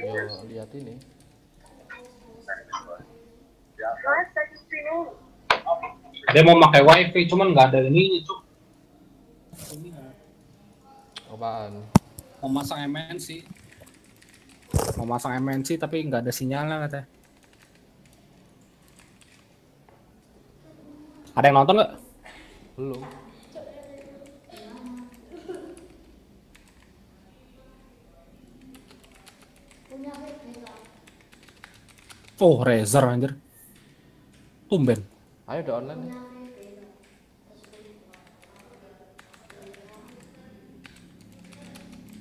Yo, lihat ini. Dia mau pakai wifi cuman nggak ada ini cuk. Apaan? Mau masang MNC. Mau masang MNC tapi nggak ada sinyalnya katanya. Ada yang nonton nggak? Belum. Oh, Razer anjir. Tumben. Ayo udah online nih.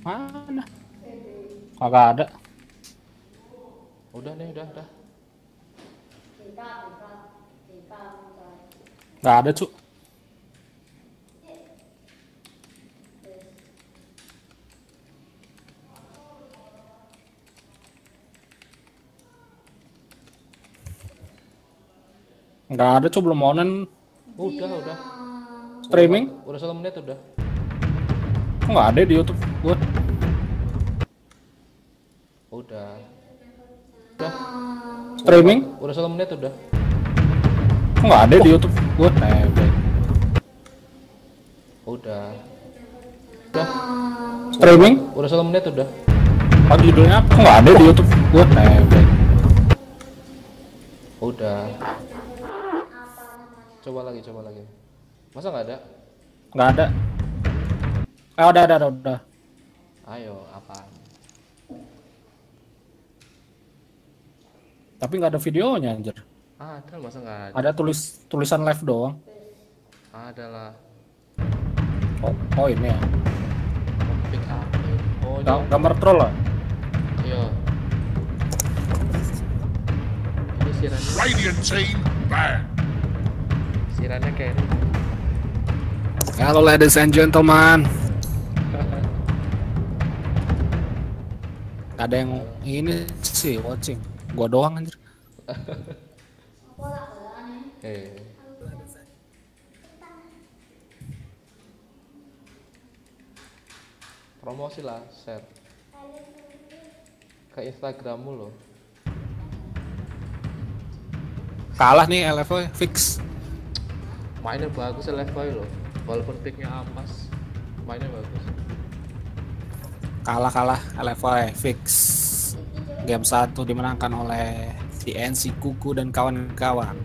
Mana? Kagak ada. Udah nih, udah. Nggak ada, Cuk. Nggak ada, Cuk, belum online. Udah. Streaming? Udah 1 menit udah. Kok nggak ada di YouTube gua? Udah. Streaming? Udah 1 menit udah. Kok nggak ada di YouTube gua? Udah. Streaming? Udah 1 menit udah. Oh, judulnya apa? Kok nggak ada di YouTube gua? Udah. Coba lagi. Masa nggak ada? Nggak ada. Udah. Ayo, apaan? Tapi nggak ada videonya anjir. Ada, masa nggak ada? Ada tulisan live doang. Ada lah. Oh ini ya. Pick up. Oh, iya. Gambar troll lah. Iya. Ini sirannya. Radiant team, bang. Sirannya kayak ini. Hello ladies and gentlemen. Ada yang ini sih watching. Gua doang anjir. Promosi lah, share ke Instagrammu loh. Kalah nih LFY fix. Mainnya bagus LFY loh, walaupun picknya amas, mainnya bagus. Kalah LFY fix. Game 1 dimenangkan oleh TNC Kuku dan kawan-kawan.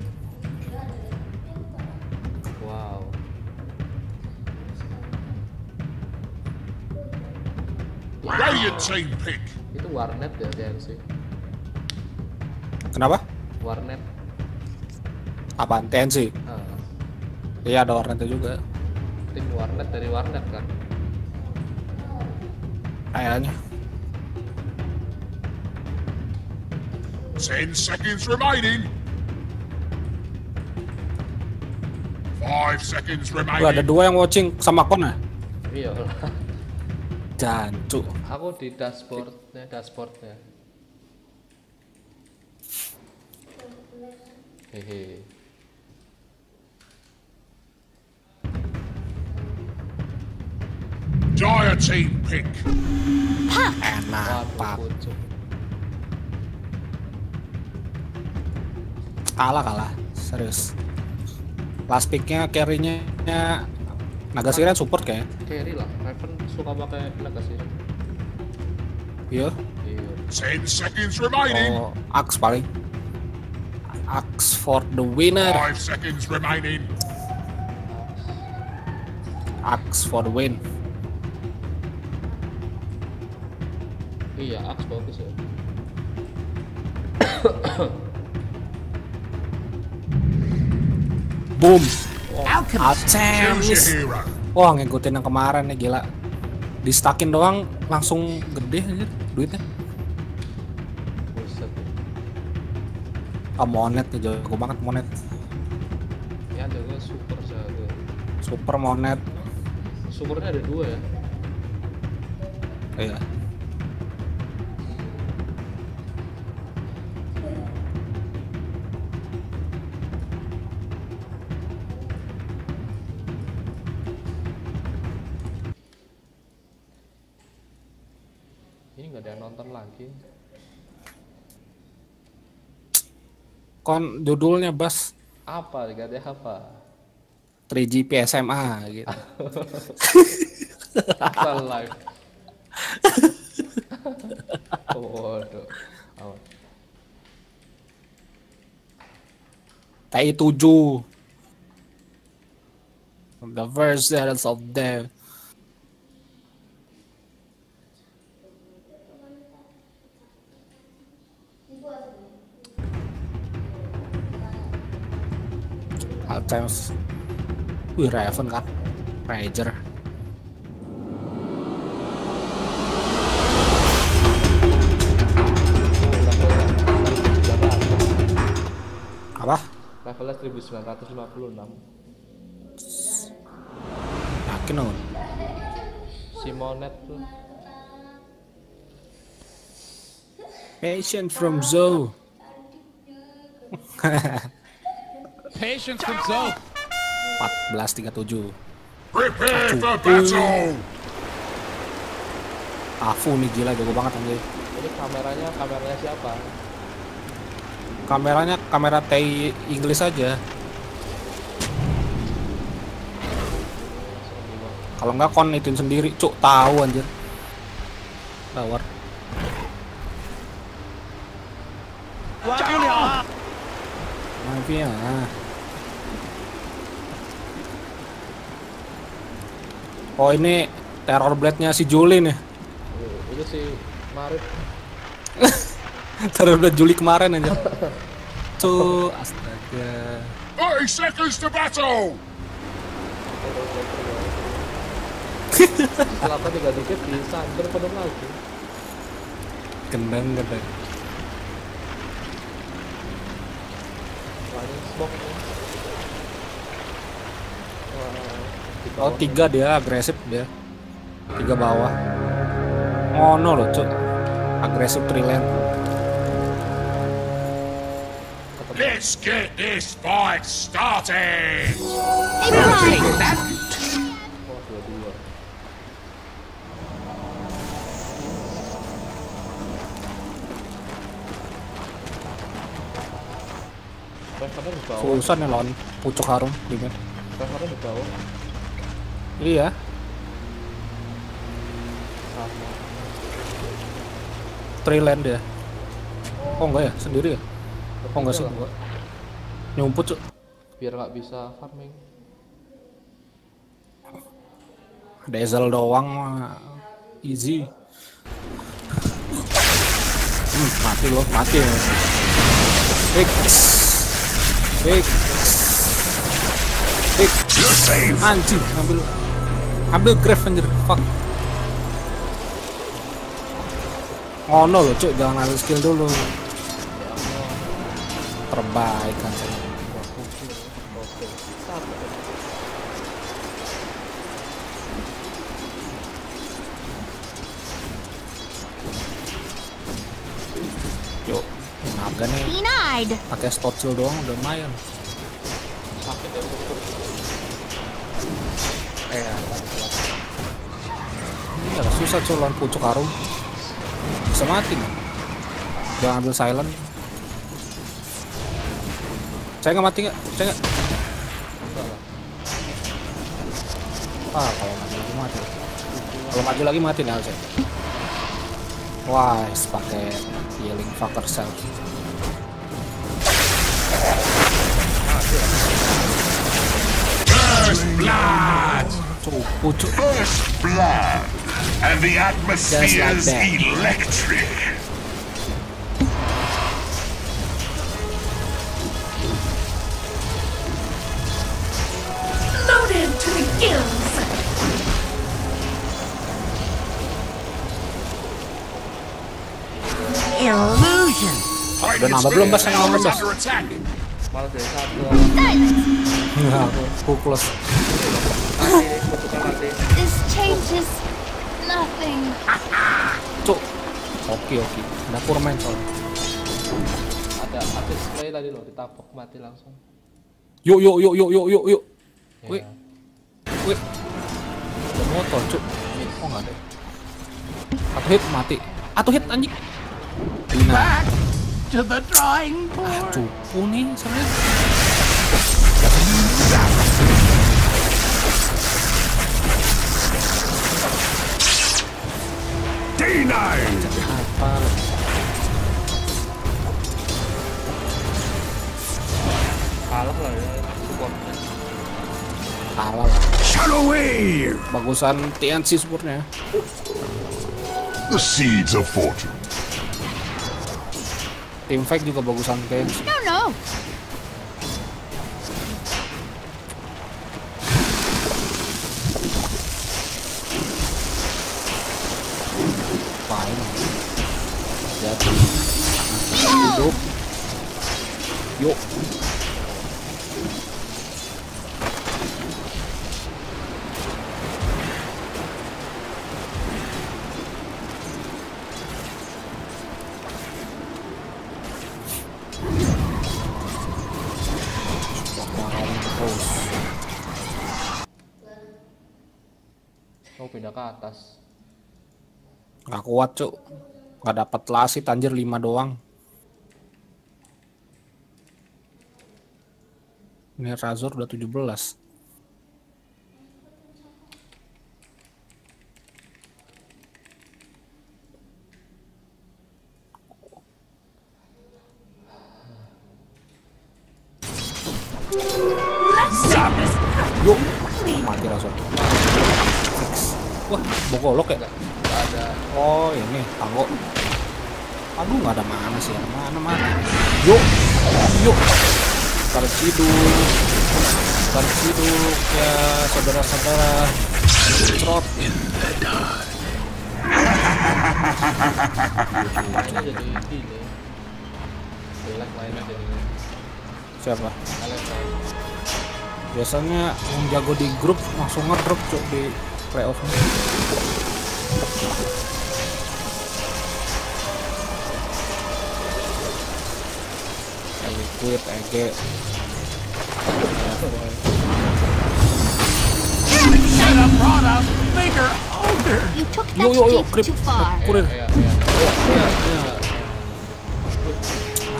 Wow. Radiant team pick. Itu warnet ya TNC. Kenapa? Warnet. Apaan TNC? Iya ada warnetnya juga. Tim warnet dari warnet kan. Kayaknya. 10 seconds remaining. 5 seconds remaining. Ada 2 yang watching sama kon ya? Iya lah. Jancu. Aku di dashboardnya. Hehe. Dire team pick. Enak pak. Waduh, Kalah serius. Last picknya carry-nya Nagasiri support kayak. carry lah. Raven suka pakai Legacy. Iya. 10 seconds remaining. Oh, Axe paling. Axe for the winner. 5 seconds remaining. Axe for the win. Iya, Axe bagus ya. Boom. Choose your Alchemist. hero. Wah, ngikutin yang kemarin nih gila. Di stackin doang langsung gede aja duitnya. Buset. Monet nih jago banget Monet. Ya jago super satu. Super Monet. Supernya ada 2 ya. Iya. Ini nggak ada yang nonton lagi. Kon judulnya Bas Apa dikatanya apa? 3GP SMA gitu. Asal live. Waduh. Awas. TI 7. The versions of them. Alchemist. Wih, Raven kan. Ranger. Apa? Levelnya 1956. Yakin dong. Simonet tuh. Patient from Zoo. Patience from Zoe. 1437. Prepare for battle! Afu nih gila jago banget anjir. Ini kameranya siapa? Kameranya kamera TI Inggris aja. Kalau nggak kon ituin sendiri, cuk tahu anjir. Tower. Maaf ya. Oh ini terror blade-nya si Juli nih. Itu si Marif. Terror blade Juli kemarin aja. Tuh astaga. 30 seconds to battle! Setelah tadi gak dikit bisa penuh lagi. Gendeng. Paling smoke. Oh 3 dia agresif dia. 3 bawah. Ngono loh cuk. Agresif trillion. Let's get this fight started! Oh, dua. Refernya di bawah. Fusan ya lawan pucuk harum di mid. Refernya di bawah. Iya. Sama. Trillion dia. Oh enggak ya, sendiri ya? Oh enggak sih. Enggak. Nyumput cuk. Biar nggak bisa farming. Diesel doang mah easy. Mati loh, mati. Fix. Anjing, ambil grab anjir, fuck. Ngono loh cuk, jangan ambil skill dulu. Terbaik kan. Yuk, naga nih. Denied. Pakai stocil doang udah lumayan. Sakit ya betul. Ini agak susah cuy lawan pucuk harum. Bisa mati nih. Jangan ambil silent. Saya nggak mati nggak? Saya nggak. Kalau mati lagi mati. Kalau maju lagi mati nih harusnya. Wah, pakai healing factor self. First blood! Pucuk. First blood! And the atmosphere's Just like that. electric! Loaded to the gills. Illusion. Udah nambah belum Bas yang nambah Bas? Under attack! Malah dari satu. Kuklus. This changes nothing. Cuk. Oke. Dapur main soalnya. Ada display tadi loh, ditapok mati langsung. Yuk. Ya. Wih. Ada motor cuk. Oh nggak ada. Satu hit mati. Satu hit anjing. Dina. to the drawing board. Cupu nih sebenarnya. D9. Apa? Kalah lah ya supportnya. Kalah lah. Shadow Wave. Bagusan TNC supportnya. The Seeds of Fortune. Team Fight juga bagusan TNC. No, no. Fine. Jadi hidup. Yuk. Oh pindah ke atas. Gak kuat cuk. Gak dapat lasit anjir 5 doang. Ini Razor udah 17. Yuk, mati Razor. Wah, bokolok ya? Nggak ada. Oh ini, tanggo. Aduh nggak ada mana sih, mana. Yuk, yuk. Terciduk ya saudara-saudara. Trot. Mainnya jadi gini. Jelek mainnya jadi. Siapa? LFY. Biasanya yang jago di grup langsung ngedrop cuk di playoff. Liquid, EG. Should have brought a bigger ogre. You took that Yo, step Krip. too far. Kurir.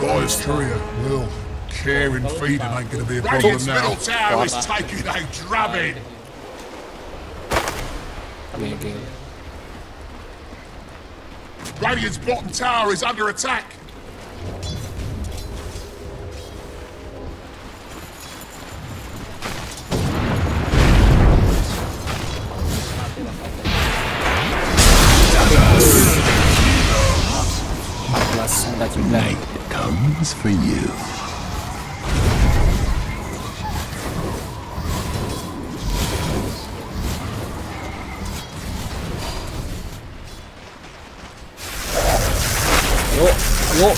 Guys, Korea. Well, care and feeding ain't gonna be a problem now. Middle tower is taking a drubbing. EG. Radiant's bottom tower is under attack. Night comes for you. Yuk.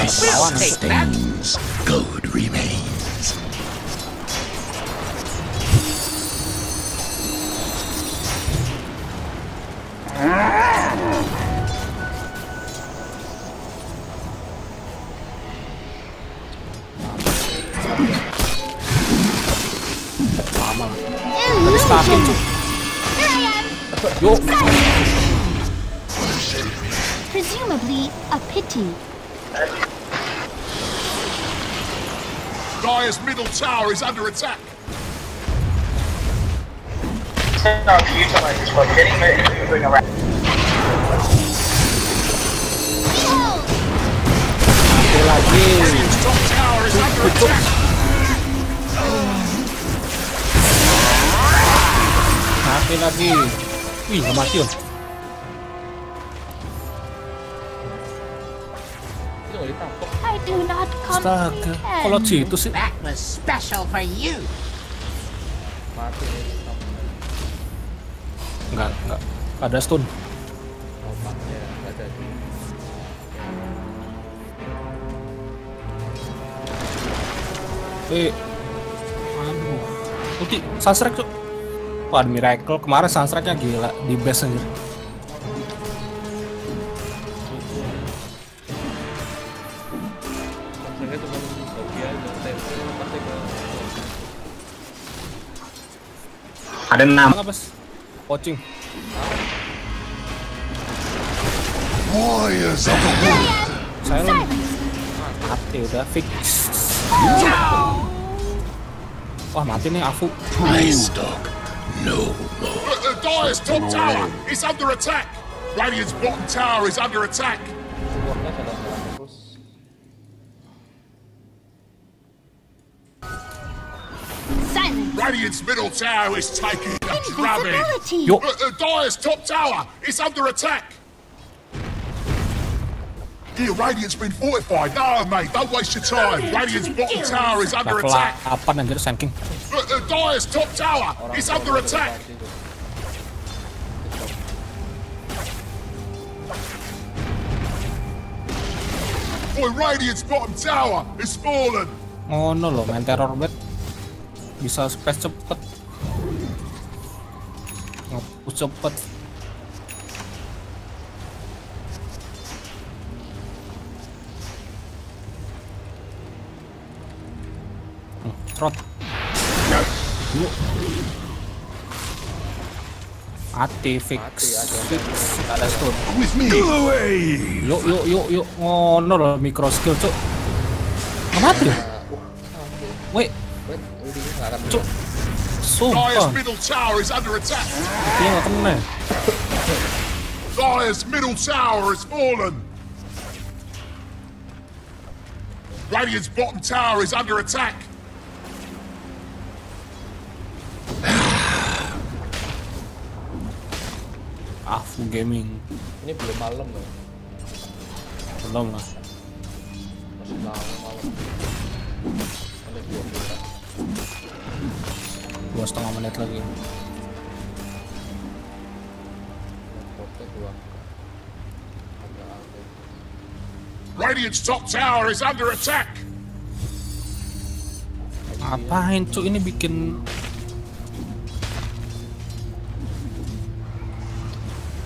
Sustains, gold remains. Tadi stakin cuk. Here I am. Yuk. Presumably a pity. Dire's middle tower is under attack. Mati lagi. Radiant's top tower is under attack. Mati lagi. Wih, nggak mati loh. Itu nggak ditampok. I do not Astaga. comprehend. Kalau situ sih. That was special for you. Mati nih. Enggak. Ada stun. Tompaknya nggak jadi. Aduh. Ulti, Sunstrike cuk. Wah, ada Miracle. Kemarin Sunstrike-nya gila. Di base aja. Maksudnya cuma hoki aja. Tempo pasti ke. Ada 6. Apa, Bos? Coaching. Warriors of the world. Silent. Mati udah fix. Wah mati nih Afu. Praise dog. No more. The Dire's top tower is under attack. Radiant's bottom tower is under attack. Supportnya jalan-jalan terus. Silence. Radiant's middle tower is taking a drubbing. Invisibility. Yo. The Dire's top tower is under attack. Yeah, Radiant's been fortified. No, mate, don't waste your time. Radiant's bottom tower is under Level attack. 8 anjir Sand King. The Dire's top tower is under attack. Boy, Radiant's bottom tower is fallen. Oh no loh, main terror bet. Bisa space cepet. Ngapus cepet. Trot. Yuk. Mati fix. Fix. Ada stun. With me. Go away. Yuk. Oh no loh, micro skill cuk. Nggak mati. Wait, cuk. Dire's Sumpah. middle tower is under attack. Dia nggak kena. Dire's middle tower is fallen. Radiant's bottom tower is under attack. Afu gaming. Ini belum malam loh. Belum lah. Masih malam. Ada 2,5 menit lagi. Portnya 2. Agak-agak. Radiant's top tower is under attack. Ngapain cuk ini bikin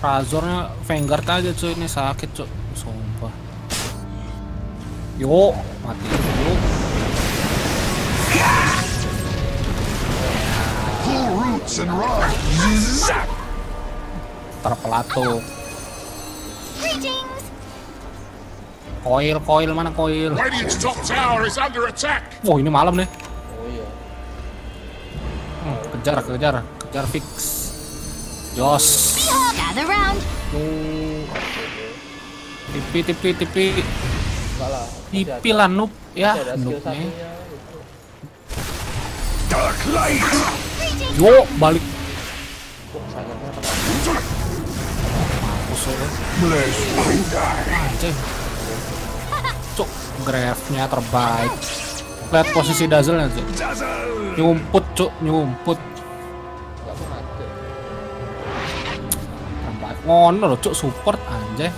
Razornya Vanguard aja cuy, ini sakit cuy, sumpah. Yuk, mati yuk. Pull roots and run. Terpelatuk. Greetings. Koil mana koil? Radiant's top tower is under attack. Wah ini malam nih. Oh iya. Kejar fix. Jos. Gather round. Tipi. Enggak lah. Tipi lah noob ya. Ada skill Noobnya. satunya. Dark light. Yo balik. Kok sangatnya Mampus lo. Anjing. Cuk, grafnya terbaik. Lihat posisi dazzle-nya cuk. Nyumput cuk, nyumput. enggak pernah ada. Terbaik. Ngono loh cuk, support anjay.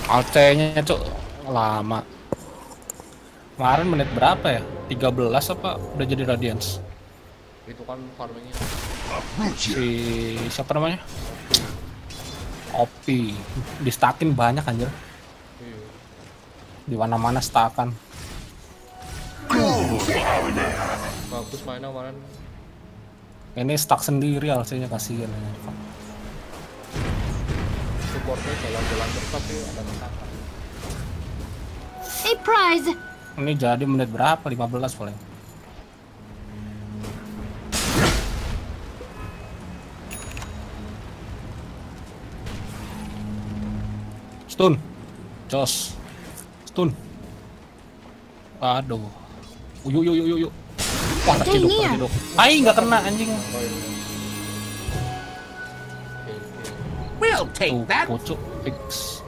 AC-nya cuk lama. Kemarin menit berapa ya? 13 apa udah jadi Radiance? Itu kan farmingnya. Si siapa namanya? Opi. Di stakin banyak anjir. Iya. Di mana-mana stakan. Bagus mainnya kemarin. Ini stuck sendiri AC-nya kasihan. Supportnya jalan-jalan cepat sih ada tekanan. A prize. Ini jadi menit berapa? 15 paling. Stun. Jos. Stun. Aduh. Yuk. Wah, terciduk. Ai, nggak kena anjing. We'll take Tuh, that. pucuk fix.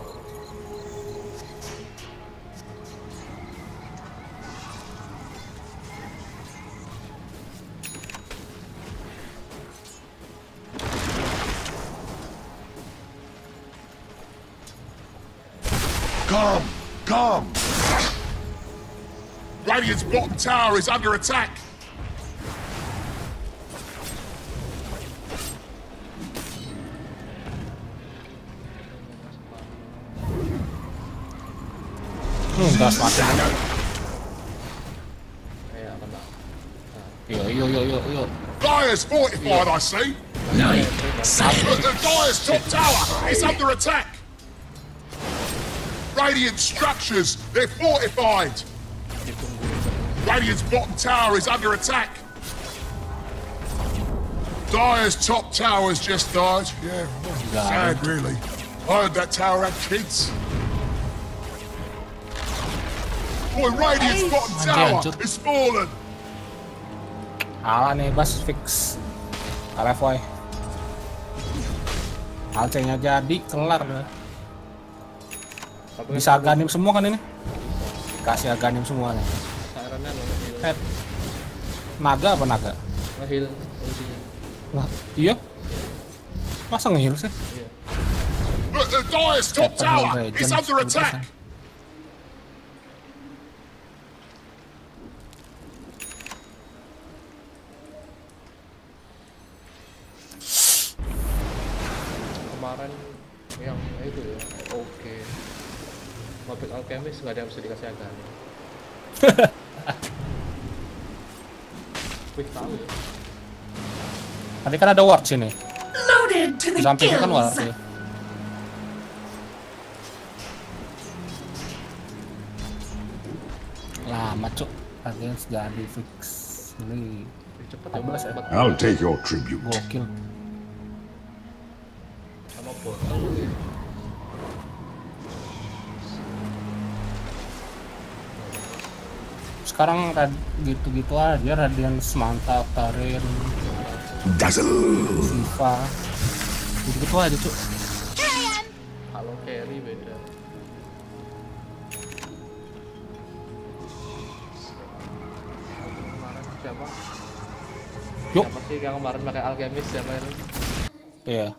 Come. Radiant's bottom tower is under attack. Gas mati. Yo. Dire's fortified, I see. The Dire's top tower is under attack. Radiant structures, they're fortified. Radiant's bottom tower is under attack. Dire's top tower's just died. Yeah, sad really. I heard that tower had kids. Boy, Radiant's bottom tower is fallen. Kalah nih Bas, fix LFY. Alcenya jadi kelar dah. Bisa aganim semua kan ini? Kasih aganim semua nih. Head. Naga apa naga? Heal. Lah, iya? Masa nge-heal sih? Look, the Dire's top tower is under attack. Kemarin yang itu ya, oke. Mobil alkemis nggak ada yang bisa dikasih agan. Wih tahu ya. Tadi kan ada ward sini. Di sampingnya kan ward ya. Lama cuk, akhirnya jadi fix. Ini Cepet ya, cepet. I'll take your tribute. gokil. Sama botol. Sekarang gitu-gitu aja, Radiance mantap, Tarin, Dazzle. Siva, gitu-gitu aja cuk. Kalau carry beda. Kemarin siapa? Yuk. Siapa sih yang kemarin pakai alkemis siapa itu? Iya.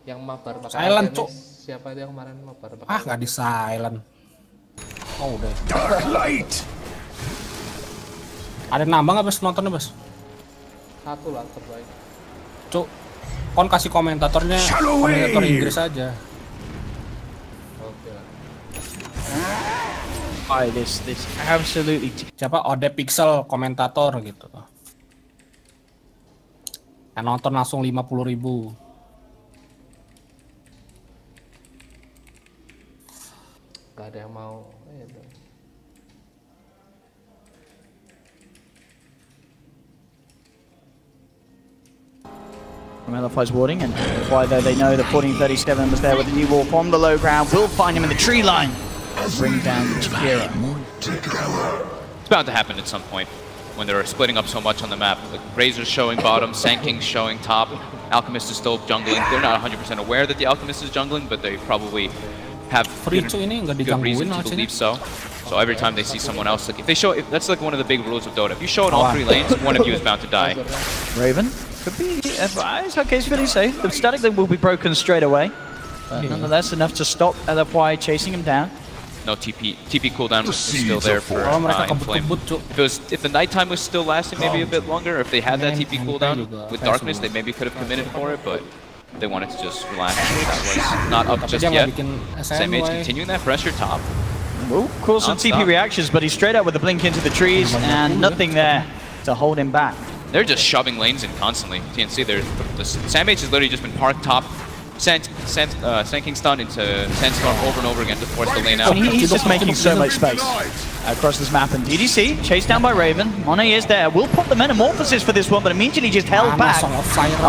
Yang mabar pakai Silent, alkemis. Cuk. Siapa itu yang kemarin mabar pakai? Ah, nggak di silent. Oh udah. Dark light. Ada nambah nggak Bas nontonnya Bas? Satu lah terbaik. Cuk, kon kasih komentatornya komentator Inggris aja. Oke lah. This absolutely. Siapa? Ode Pixel komentator gitu. Yang nonton langsung 50.000. Gak ada yang mau. From LFY's warding, and LFY, though they know that 1437 was there with the new wall from the low ground, will find him in the tree line. Bring down Shakira. It's bound to happen at some point when they're splitting up so much on the map. Like Razor's showing bottom, Sanking's showing top, Alchemist is still jungling. They're not 100% aware that the Alchemist is jungling, but they probably have good reason to believe so. So every time they see someone else, like if they show, that's like one of the big rules of Dota. If you show in all three lanes, one of you is bound to die. Raven could be advised. Okay, it's really safe. The static link will be broken straight away, but nonetheless enough to stop LFY chasing him down. No TP cooldown is still there for Inflame. If the nighttime was still lasting maybe a bit longer, or if they had that TP cooldown with darkness, they maybe could have committed for it, but they wanted to just relax. That was not up just yet. Same age continuing that pressure top. Will cause some TP reactions, but he's straight out with the blink into the trees, and nothing there to hold him back. They're just shoving lanes in constantly. TNC, the Sandmage has literally just been parked top, Sanking stun into Sandstorm over and over again to force the lane out. And he's just making so much space across this map. And DDC, chased down by Raven. Monet is there. Will put the Metamorphosis for this one, but immediately just held back.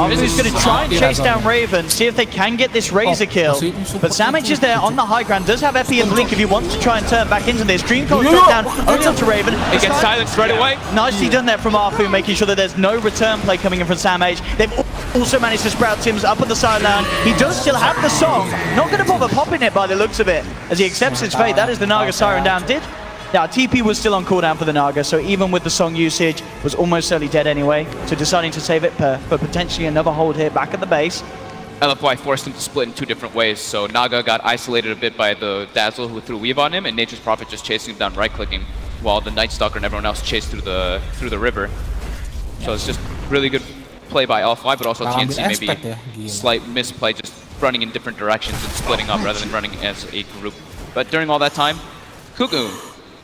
He's going to try and chase down Raven, see if they can get this Razor kill. But Sandmage is there on the high ground, does have Epi and Blink if he wants to try and turn back into this. Dream Cold shot down, only up to Raven. It gets silenced right away. Nicely done there from Arfu, making sure that there's no return play coming in from Sandmage. They've also managed to sprout Tim's up on the sideline. He does still have the song. Not going to bother popping it by the looks of it, as he accepts his fate. That is the Naga Siren down. Now, TP was still on cooldown for the Naga, so even with the song usage, was almost certainly dead anyway. So deciding to save it for potentially another hold here back at the base. LFY forced him to split in two different ways, so Naga got isolated a bit by the Dazzle who threw Weave on him, and Nature's Prophet just chasing him down, right-clicking, while the Night Stalker and everyone else chased through the river. So it's just really good play by LFY, but also TNC maybe slight misplay, just running in different directions and splitting up rather than running as a group. But during all that time, Cuckoo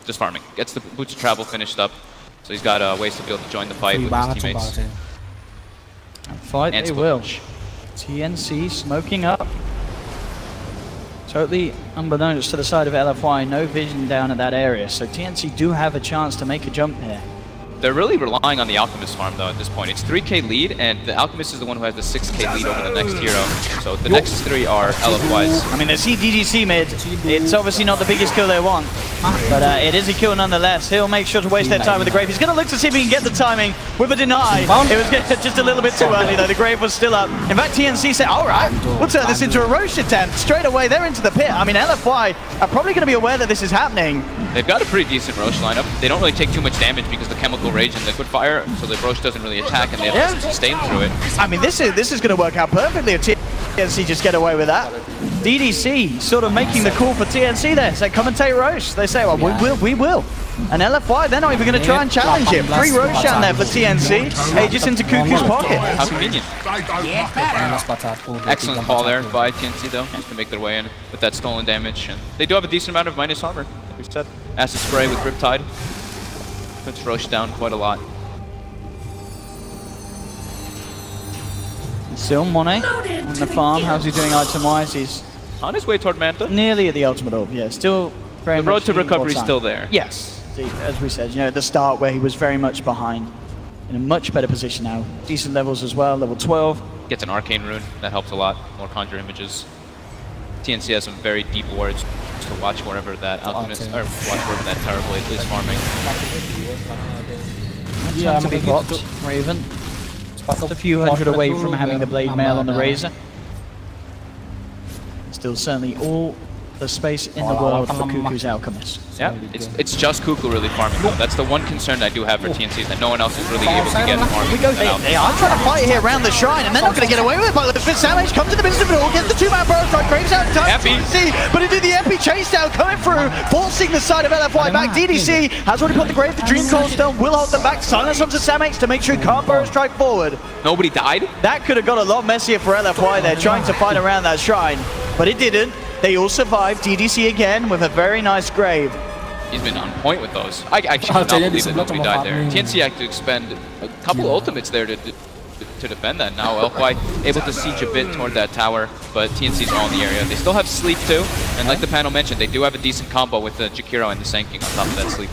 just farming, gets the Boots of Travel finished up. So he's got ways to be able to join the fight with his teammates. Fight And they split will. push. TNC smoking up. Totally unbeknownst to the side of LFY, no vision down at that area. So TNC do have a chance to make a jump here. They're really relying on the Alchemist farm though at this point. It's 3k lead, and the Alchemist is the one who has the 6k lead over the next hero. So the next three are LFYs. I mean, they see DDC mid. It's obviously not the biggest kill they want, but it is a kill nonetheless. He'll make sure to waste their time with the Grave. He's going to look to see if he can get the timing with a deny. It was just a little bit too early though. The Grave was still up. In fact, TNC said, all right, we'll turn this into a Roche attempt. Straight away, they're into the pit. I mean, LFY are probably going to be aware that this is happening. They've got a pretty decent Roche lineup. They don't really take too much damage because of the Chemical Rage and Liquid Fire, so the Roche doesn't really attack and they have to sustain through it. I mean, this is going to work out perfectly if TNC just get away with that. DDC sort of making the call for TNC there. Say, commentate Roche. They say, well, we will. And LFY, they're not even going to try and challenge it. Free Roshan there for TNC. Aegis into Cuckoo's pocket. How convenient. Excellent call there by TNC though, to make their way in with that stolen damage. And they do have a decent amount of minus armor, like we said. Acid Spray with Riptide. Puts Roche down quite a lot. Still Monet on the farm. How's he doing item-wise? He's on his way toward Manta. Nearly at the ultimate orb, yeah. Still very much. The road to recovery is still there. Yes. As we said, you know, at the start where he was very much behind. In a much better position now. Decent levels as well, level 12. Gets an Arcane Rune, that helps a lot. More Conjure Images. TNC has some very deep wards to watch wherever that Alchemist, or watch wherever that Terror Blade is farming. Yeah, to be blocked. Raven. Just a few hundred away from having the Blade Mail on the Razor. Still certainly all the space in the world for Cuckoo's Alchemist. Yeah, it's just Cuckoo really farming though. That's the one concern I do have for TNC, is that no one else is really able to get farming. They are trying to fight here around the shrine, and they're not going to get away with it. But Savage comes in the midst of it all, gets the two-man burrow strike, Graves out in time. DDC, but into the Epi chase down, coming through, forcing the side of LFY back. DDC has already put the Grave, the Dream Coil Stone will hold them back. Silence onto Samx to make sure he can't burrow strike forward. Nobody died? That could have got a lot messier for LFY there, trying to fight around that shrine, but it didn't. They all survived. DDC again with a very nice Grave. He's been on point with those. I actually cannot believe that nobody died there. TNC had to expend a couple ultimates there to defend that. Now LFY able to siege a bit toward that tower, but TNC's all in the area. They still have sleep too, and like the panel mentioned, they do have a decent combo with the Jakiro and the Sanking on top of that sleep.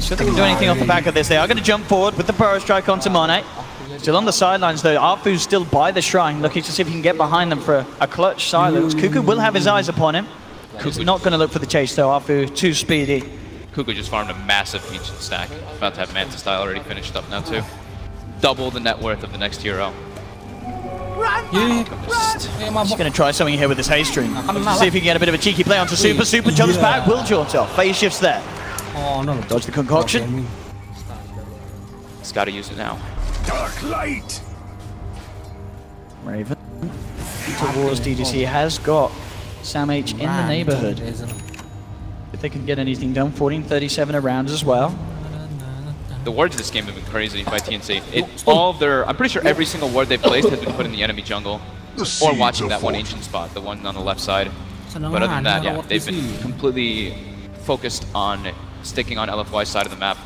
So they can do anything off the back of this. They are going to jump forward with the burrow strike onto Monet. Still on the sidelines though, Arfu's still by the shrine, looking to see if he can get behind them for a clutch silence. Cuckoo will have his eyes upon him. He's not going to look for the chase though, Arfu too speedy. Cuckoo just farmed a massive Peach stack. About to have Manta Style already finished up now too. Double the net worth of the next hero. He's going to try something here with this haste stream. See if he can get a bit of a cheeky play onto Super. Super jumps back, will jaunt off. Phase shifts there. Oh no. Dodge the concoction. He's got to use it now. Dark light. Raven towards DDC has got Sam H in the neighborhood. If they can get anything done, 14:37 around as well. The wards of this game have been crazy by TNC. All of their, I'm pretty sure every single ward they've placed has been put in the enemy jungle, or watching that one ancient spot, the one on the left side. But other than that, yeah, they've been completely focused on sticking on LFY's side of the map.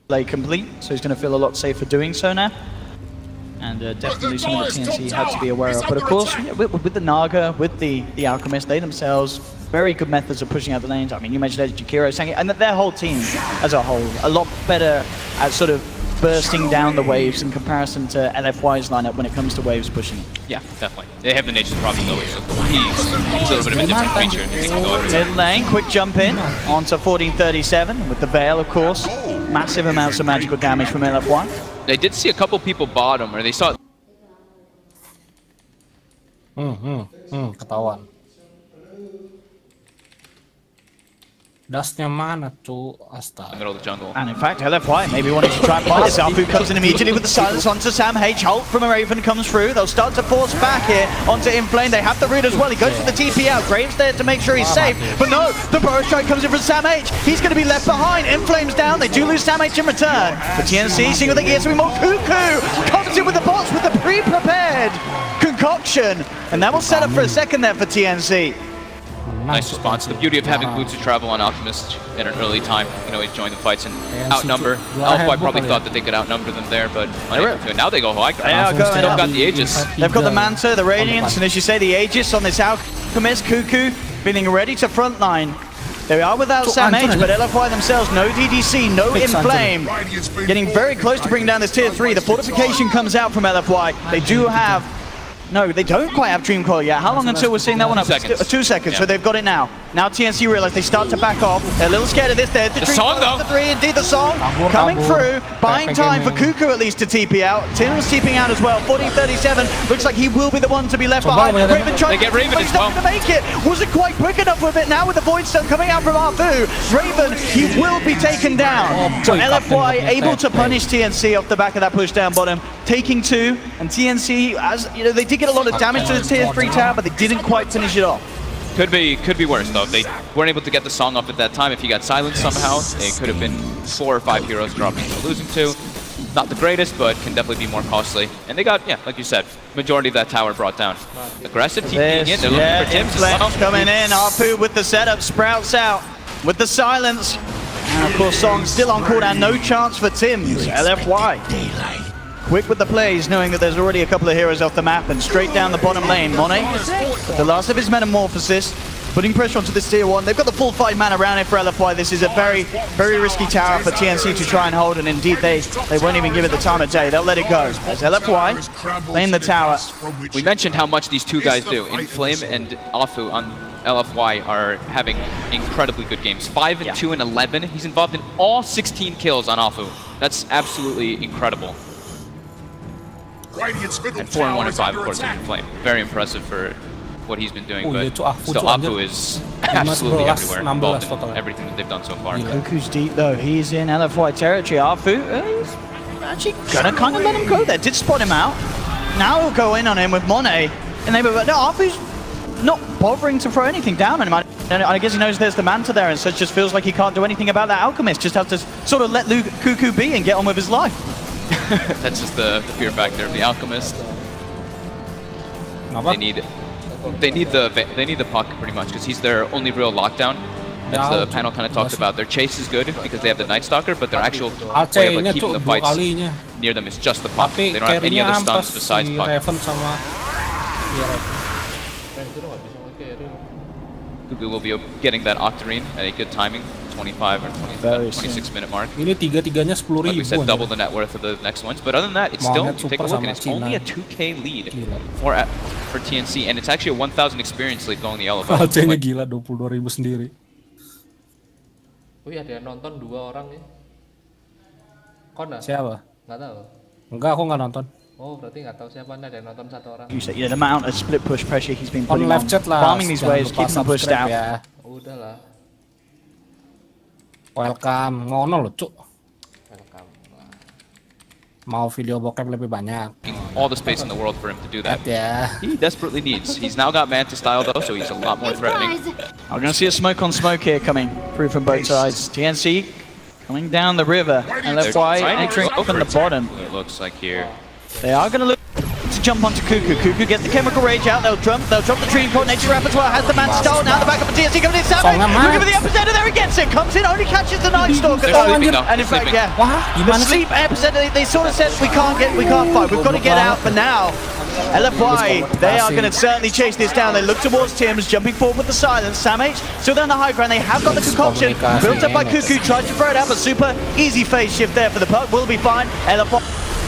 Play complete, so he's going to feel a lot safer doing so now. And definitely something that TNC had to be aware of. But of course, with the Naga, with the Alchemist, they themselves, very good methods of pushing out the lanes. I mean, you mentioned Jakiro, Sangi, and their whole team as a whole, a lot better at sort of bursting down the waves in comparison to LFY's lineup when it comes to waves pushing it. Yeah, definitely. They have the nature's problem though, so he's a little bit of a different creature. And he can go everywhere. Mid lane, quick jump in onto 14:37 with the Veil, of course. Massive amounts of magical damage from LFY. They did see a couple people bottom, or they saw... Ketahuan. Dustnya mana tuh? Astaga. Middle of the jungle. And in fact, LFY maybe wanting to try and fight this. Alfu comes in immediately with the silence onto Sam H. Halt from a Raven comes through. They'll start to force back here onto Inflame. They have the root as well. He goes for the TP out. Graves there to make sure he's safe. But no, the burrow strike comes in from Sam H. He's going to be left behind. Inflame's down. They do lose Sam H in return. But TNC, seeing what they get, so more Cuckoo comes in with the bots with the pre-prepared concoction. And that will set up for a second there for TNC. Nice response. The beauty of having boots of travel on Alchemist at an early time. You can always join the fights and outnumber. LFY probably thought that they could outnumber them there, but unable to. Now they go high ground. Yeah, They've still got the Aegis. They've got the Manta, the Radiance, and as you say, the Aegis on this Alchemist. Cuckoo feeling ready to frontline. They are without Sam H, but LFY themselves, no DDC, no Inflame. Getting very close to bringing down this tier 3. The fortification comes out from LFY. They do have... No, they don't quite have Dream Coil yet. How long until we're seeing that one up? 2 seconds. 2 seconds, Yeah. So they've got it now. Now TNC realize they start to back off. They're a little scared of this. They're the song, though. The 3, indeed the song. Coming through, buying time for Cuckoo at least to TP out. Tim's TPing out as well. 14:37. Looks like he will be the one to be left behind. Raven trying They get Raven but he's as well. not going to make it. Wasn't quite quick enough with it. Now with the Void Stone coming out from Arfu. Raven, he will be taken down. So LFY able to punish TNC off the back of that push down bottom. Taking 2, and TNC, as you know, they did get a lot of damage to the tier 3 tower, but they didn't quite finish it off. Could be worse though. They weren't able to get the song off at that time. If he got silenced somehow, it could have been 4 or 5 heroes dropping to losing to. Not the greatest, but can definitely be more costly. And they got, yeah, like you said, majority of that tower brought down. Aggressive TPing in. They're looking for Tims as well. Coming in. Arfu with the setup, Sprouts out with the silence. And of course, Song still on cooldown. No chance for Tims. LFY. Quick with the plays, knowing that there's already a couple of heroes off the map, and straight down the bottom lane. Monet, with the last of his Metamorphosis, putting pressure onto this tier 1. They've got the full 5 mana around it for LFY. This is a very, very risky tower for TNC to try and hold, and indeed they won't even give it the time of day. They'll let it go. As LFY playing the tower. We mentioned how much these two guys do. Inflame and Afu on LFY are having incredibly good games. 5 and 2 and 11. He's involved in all 16 kills on Afu. That's absolutely incredible. And 4 and 1 and 5, of course, with Inflame. Very impressive for what he's been doing, but still Afu is absolutely everywhere, involved in everything that they've done so far. Cuckoo's deep though, he's in LFY territory. Afu is actually gonna kind of let him go there. Did spot him out. Now he'll go in on him with Monet. And they were, no, Afu's not bothering to throw anything down on him. And I guess he knows there's the Manta there, and so it just feels like he can't do anything about that Alchemist. Just have to sort of let Cuckoo be and get on with his life. That's just the fear factor of the Alchemist. They need the puck pretty much, because he's their only real lockdown. As the panel kind of talked about, their chase is good because they have the Night Stalker, but their actual way of keeping the fights near them is just the puck. They don't have any other stuns besides puck. Cuckoo will be getting that Octarine at a good timing. 25 or 26 minute mark. Ini tiga-tiganya 10.000. Like we said, double the net worth of the next ones. But other than that, it's still, you take a look, and it's only a 2K lead for TNC, and it's actually a 1,000 experience lead going the LFY. Alcenya gila, 22.000 sendiri. Wih, ada yang nonton 2 orang nih. Kona? Siapa? Nggak tahu. Enggak, aku nggak nonton. Oh, berarti nggak tahu siapa, ada yang nonton 1 orang. Yeah, the amount of split push pressure he's been On putting left chat lah. farming these waves, keeping them pushed out. Ya. Udahlah. Welcome, ngono loh, cuk. Welcome. Mau video bokep lebih banyak. All the space in the world for him to do that. Yeah. He desperately needs. He's now got Manta style though, so he's a lot more threatening. I'm going to see a smoke on smoke here coming through from both sides. TNC coming down the river, and LFY entering from the bottom. It looks like here. They are going to look to jump onto Cuckoo. Cuckoo gets the Chemical Rage out. They'll drop the Dream Coil. Nature Repertoire has the man stole. Now the back of the TNC coming in. Savage looking for the epicenter there. He gets it. Comes in, only catches the Night Stalker. And in fact, yeah, the sleep epicenter. They sort of said we can't fight. We've got to get out for now. LFY, they are going to certainly chase this down. They look towards Tims, jumping forward with the silence. Sam H still down the high ground. They have got the concoction built up by Cuckoo. Tried to throw it out, but super easy phase shift there for the puck. Will be fine. LFY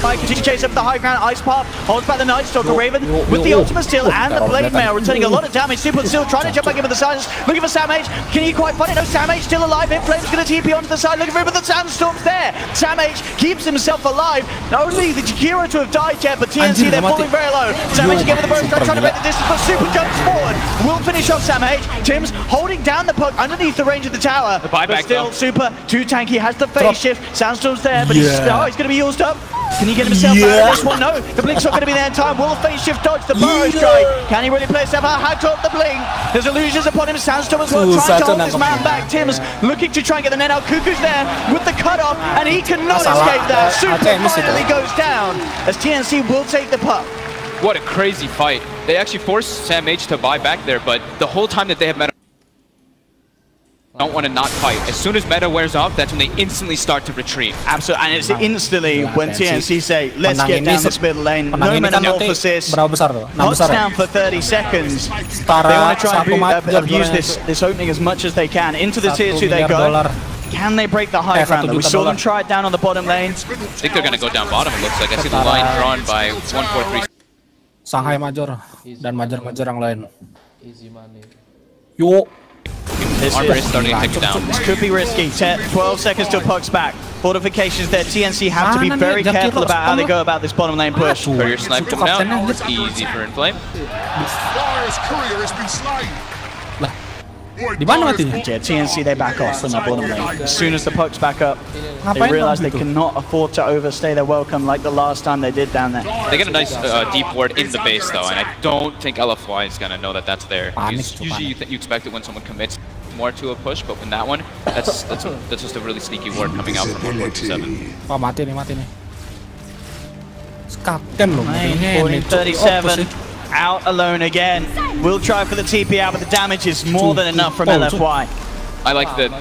continue to chase up the high ground. Ice Path holds back the Night Stalker. Raven with the ultimate steal and the Blade Mail, returning a lot of damage. Super still trying to jump back in with the silence. Looking for Sam H. Can he quite find it? No, Sam H still alive. Inflame's going to TP onto the side. Looking for him, but the Sandstorm's there. Sam H keeps himself alive. Not only the Jakiro to have died yet, but TNC, they're falling very low. Sam H again with the burst strike, trying to break the distance, but Super jumps forward. Will finish off Sam H. Tims holding down the puck underneath the range of the tower. But still, Super too tanky. Has the phase shift. Sandstorm's there, but he's going to be used up. Can he get himself out of this one? No, the Blink's not going to be there in time. Will phase shift dodge the burrow strike? Can he really play himself out? How to up the Blink? There's illusions upon him. Sandstorm as well, trying to hold this man back. Tims looking to try and get the net out. Cuckoo's there with the cutoff, and he cannot escape that. Super finally goes down as TNC will take the puck. What a crazy fight. They actually forced Sam H to buy back there, but the whole time that they have don't want to not fight. As soon as meta wears off, that's when they instantly start to retreat. Absolutely, and it's instantly when TNC say, let's get down this middle lane. No metamorphosis. Hunt's down for 30 seconds. They want to try and abuse this opening as much as they can. Into the tier 2 they go. Can they break the high ground? We saw them try it down on the bottom lane. I think they're going to go down bottom, it looks like. I see the line drawn by 143. Shanghai Major dan Major yang lain. Easy money. Yo. Armor is starting to take it down. This could be risky. 12 seconds till puck's back. Fortifications there. TNC have to be very careful about how they go about this bottom lane push. Courier snipe him down. Easy for Inflame. Dire's courier has been slain. Di mana matinya? Yeah, TNC they back off from that bottom lane. As soon as the puck's back up, they realize they cannot afford to overstay their welcome like the last time they did down there. They get a nice deep ward in the base though, and I don't think LFY is gonna know that that's there. Usually you expect it when someone commits more to a push, but in that one, that's just a really sneaky ward coming out from 147. Oh, mati nih. Skaken loh. 37. Out alone again. Will try for the TP out, but the damage is more than enough from LFY. I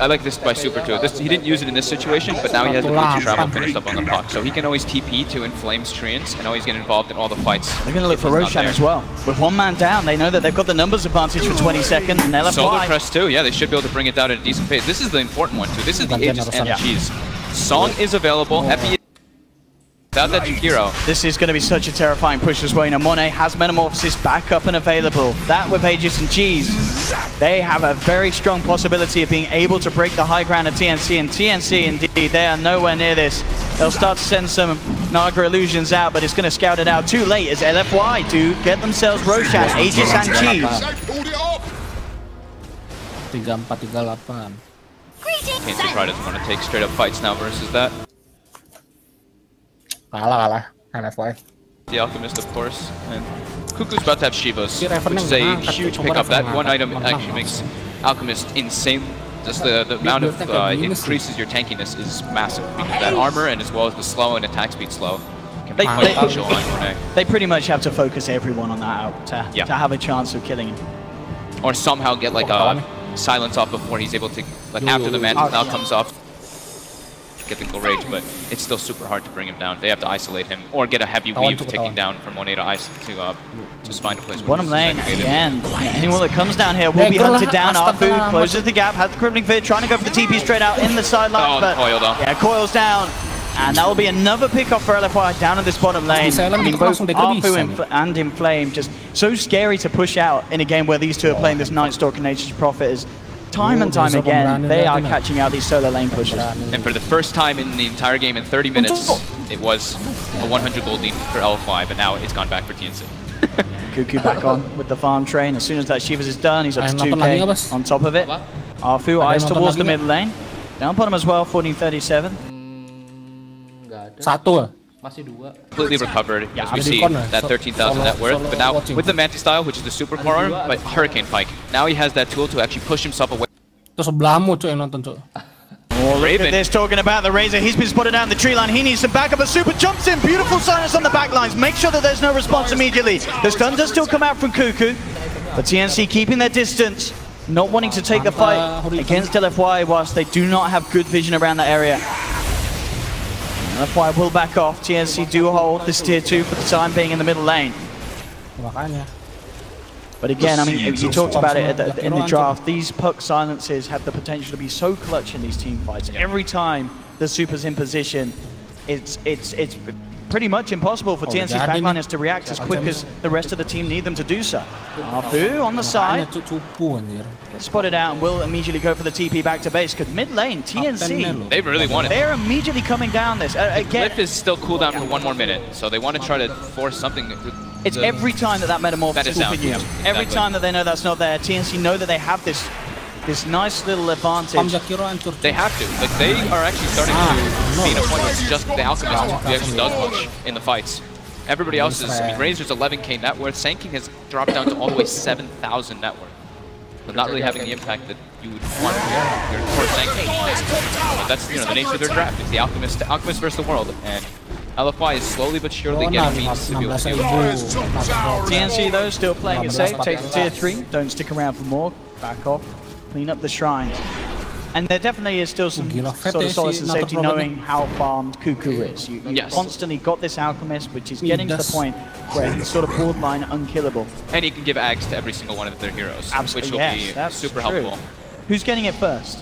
like this by Super too. He didn't use it in this situation, but now he has the Bleach Travel finished up on the puck, so he can always TP to inflame Treants and always get involved in all the fights. They're going to look for Roshan as well. With one man down, they know that they've got the numbers advantage for 20 seconds, and LFY... Solar Press too, yeah, they should be able to bring it down at a decent pace. This is the important one too. This is the Aegis and Cheese. Song is available, Epi without that Jakiro. This is going to be such a terrifying push as well. You know, Monet has Metamorphosis back up and available. That with Aegis and Cheese, they have a very strong possibility of being able to break the high ground of TNC. And TNC, indeed, they are nowhere near this. They'll start to send some Naga illusions out, but it's going to scout it out too late as LFY do get themselves Roshan, Aegis and Cheese. 3438. TNC probably doesn't want to take straight up fights now versus that. Kalah LFY. The Alchemist, of course, and Kuku's about to have Shivas, which is a huge pickup. That one item actually makes Alchemist insane. Just the amount of increases your tankiness is massive because that armor and as well as the slow and attack speed slow can be quite crucial on Monet. They pretty much have to focus everyone on that out to have a chance of killing him. Or somehow get like a silence off before he's able to, like after the Mantis now comes off, get the Rage, but it's still super hard to bring him down. They have to isolate him or get a heavy weave taking down from 1A to ice to just find a place. Bottom lane again. Anyone that comes down here will be hunted down. Arfu closes the gap, has the Crippling Fit, trying to go for the TP straight out in the sideline. But yeah, coils down. And that will be another pickoff for LFY down in this bottom lane. I mean, both Arfu and Inflame just so scary to push out in a game where these two are playing this Night Stalker Nature's Prophet is time and time again, they are catching out these solo lane pushes. And for the first time in the entire game in 30 minutes, it was a 100 gold lead for LFY, but now it's gone back for TNC. Kuku back on with the farm train. As soon as that Shivas is done, he's up to 2k on top of it. Arfu eyes towards the mid lane. Down bottom as well, 1437. Masih dua. Completely recovered, as we see, that 13,000 net worth. But now, with the Mantis style, which is the super core arm, but Hurricane Pike, now he has that tool to actually push himself away. Itu sebelahmu cuy yang nonton cuy. Oh, look at this, talking about the Razor. He's been spotted down the tree line. He needs some backup. A super jumps in. Beautiful silence on the back lines. Make sure that there's no response immediately. The stun does still come out from Kuku. But TNC keeping their distance, not wanting to take the fight against LFY whilst they do not have good vision around that area. LFY will back off. TNC do hold this tier 2 for the time being in the middle lane. But again, I mean, you talked about it in the draft. These puck silences have the potential to be so clutch in these team fights. Every time the super's in position, it's pretty much impossible for TNC backliners to react as quick as the rest of the team need them to do so. Arfu on the side. Gets spotted out and will immediately go for the TP back to base because mid lane, TNC, they really want it. They're immediately coming down this. Again, Cliff is still cooldown for 1 more minute, so they want to try to force something. It's every time that metamorphosis will continue. Every time that they know that's not there, TNC know that they have this nice little advantage. They have to. Like, they are actually starting to be in a point where it's just the Alchemist who actually does much in the fights. Everybody else is, I mean, Razor's 11k net worth. Sanking has dropped down to all the way 7,000 net worth. But not really having the impact that you would want your core Sanking. But that's, you know, the nature of their draft. It's the Alchemist versus the world. And LFY is slowly but surely getting means to be able to do it. TNC, though, still playing it safe. Takes the tier 3. Don't stick around for more. Back off. Clean up the shrines. And there definitely is still some sort of solace and safety knowing how farmed Cuckoo is. You constantly got this Alchemist, which is getting to the point where he's sort of borderline unkillable. And he can give Ags to every single one of their heroes, which will be super helpful. Who's getting it first?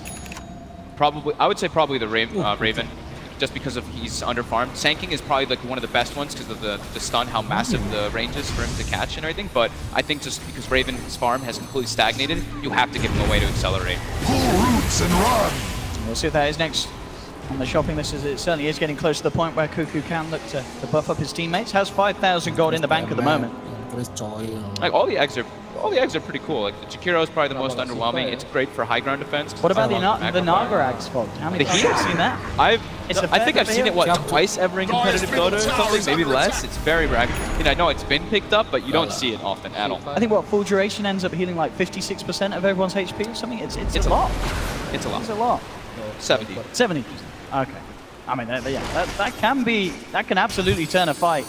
Probably, I would say probably the Raven, just because of he's under-farmed. Sanking is probably like one of the best ones because of the stun, how massive the range is for him to catch and everything. But I think just because Raven's farm has completely stagnated, you have to give him a way to accelerate. Pull roots and run. We'll see if that is next on the shopping list, as it certainly is getting close to the point where Cuckoo can look to buff up his teammates. Has 5,000 gold in the bank at the moment. Like all the eggs are pretty cool. Like the Jakiro is probably the most underwhelming. It's great for high ground defense. What about the Naga Ags, Fogged? How many times have you seen that? I think I've seen it twice ever in competitive Dota or something, maybe less. It's very rare. I know it's been picked up, but you don't see it often at all. I think full duration ends up healing like 56% of everyone's HP or something. It's a lot. It's a lot. It's a lot. 70. 70%. Okay. I mean, that can absolutely turn a fight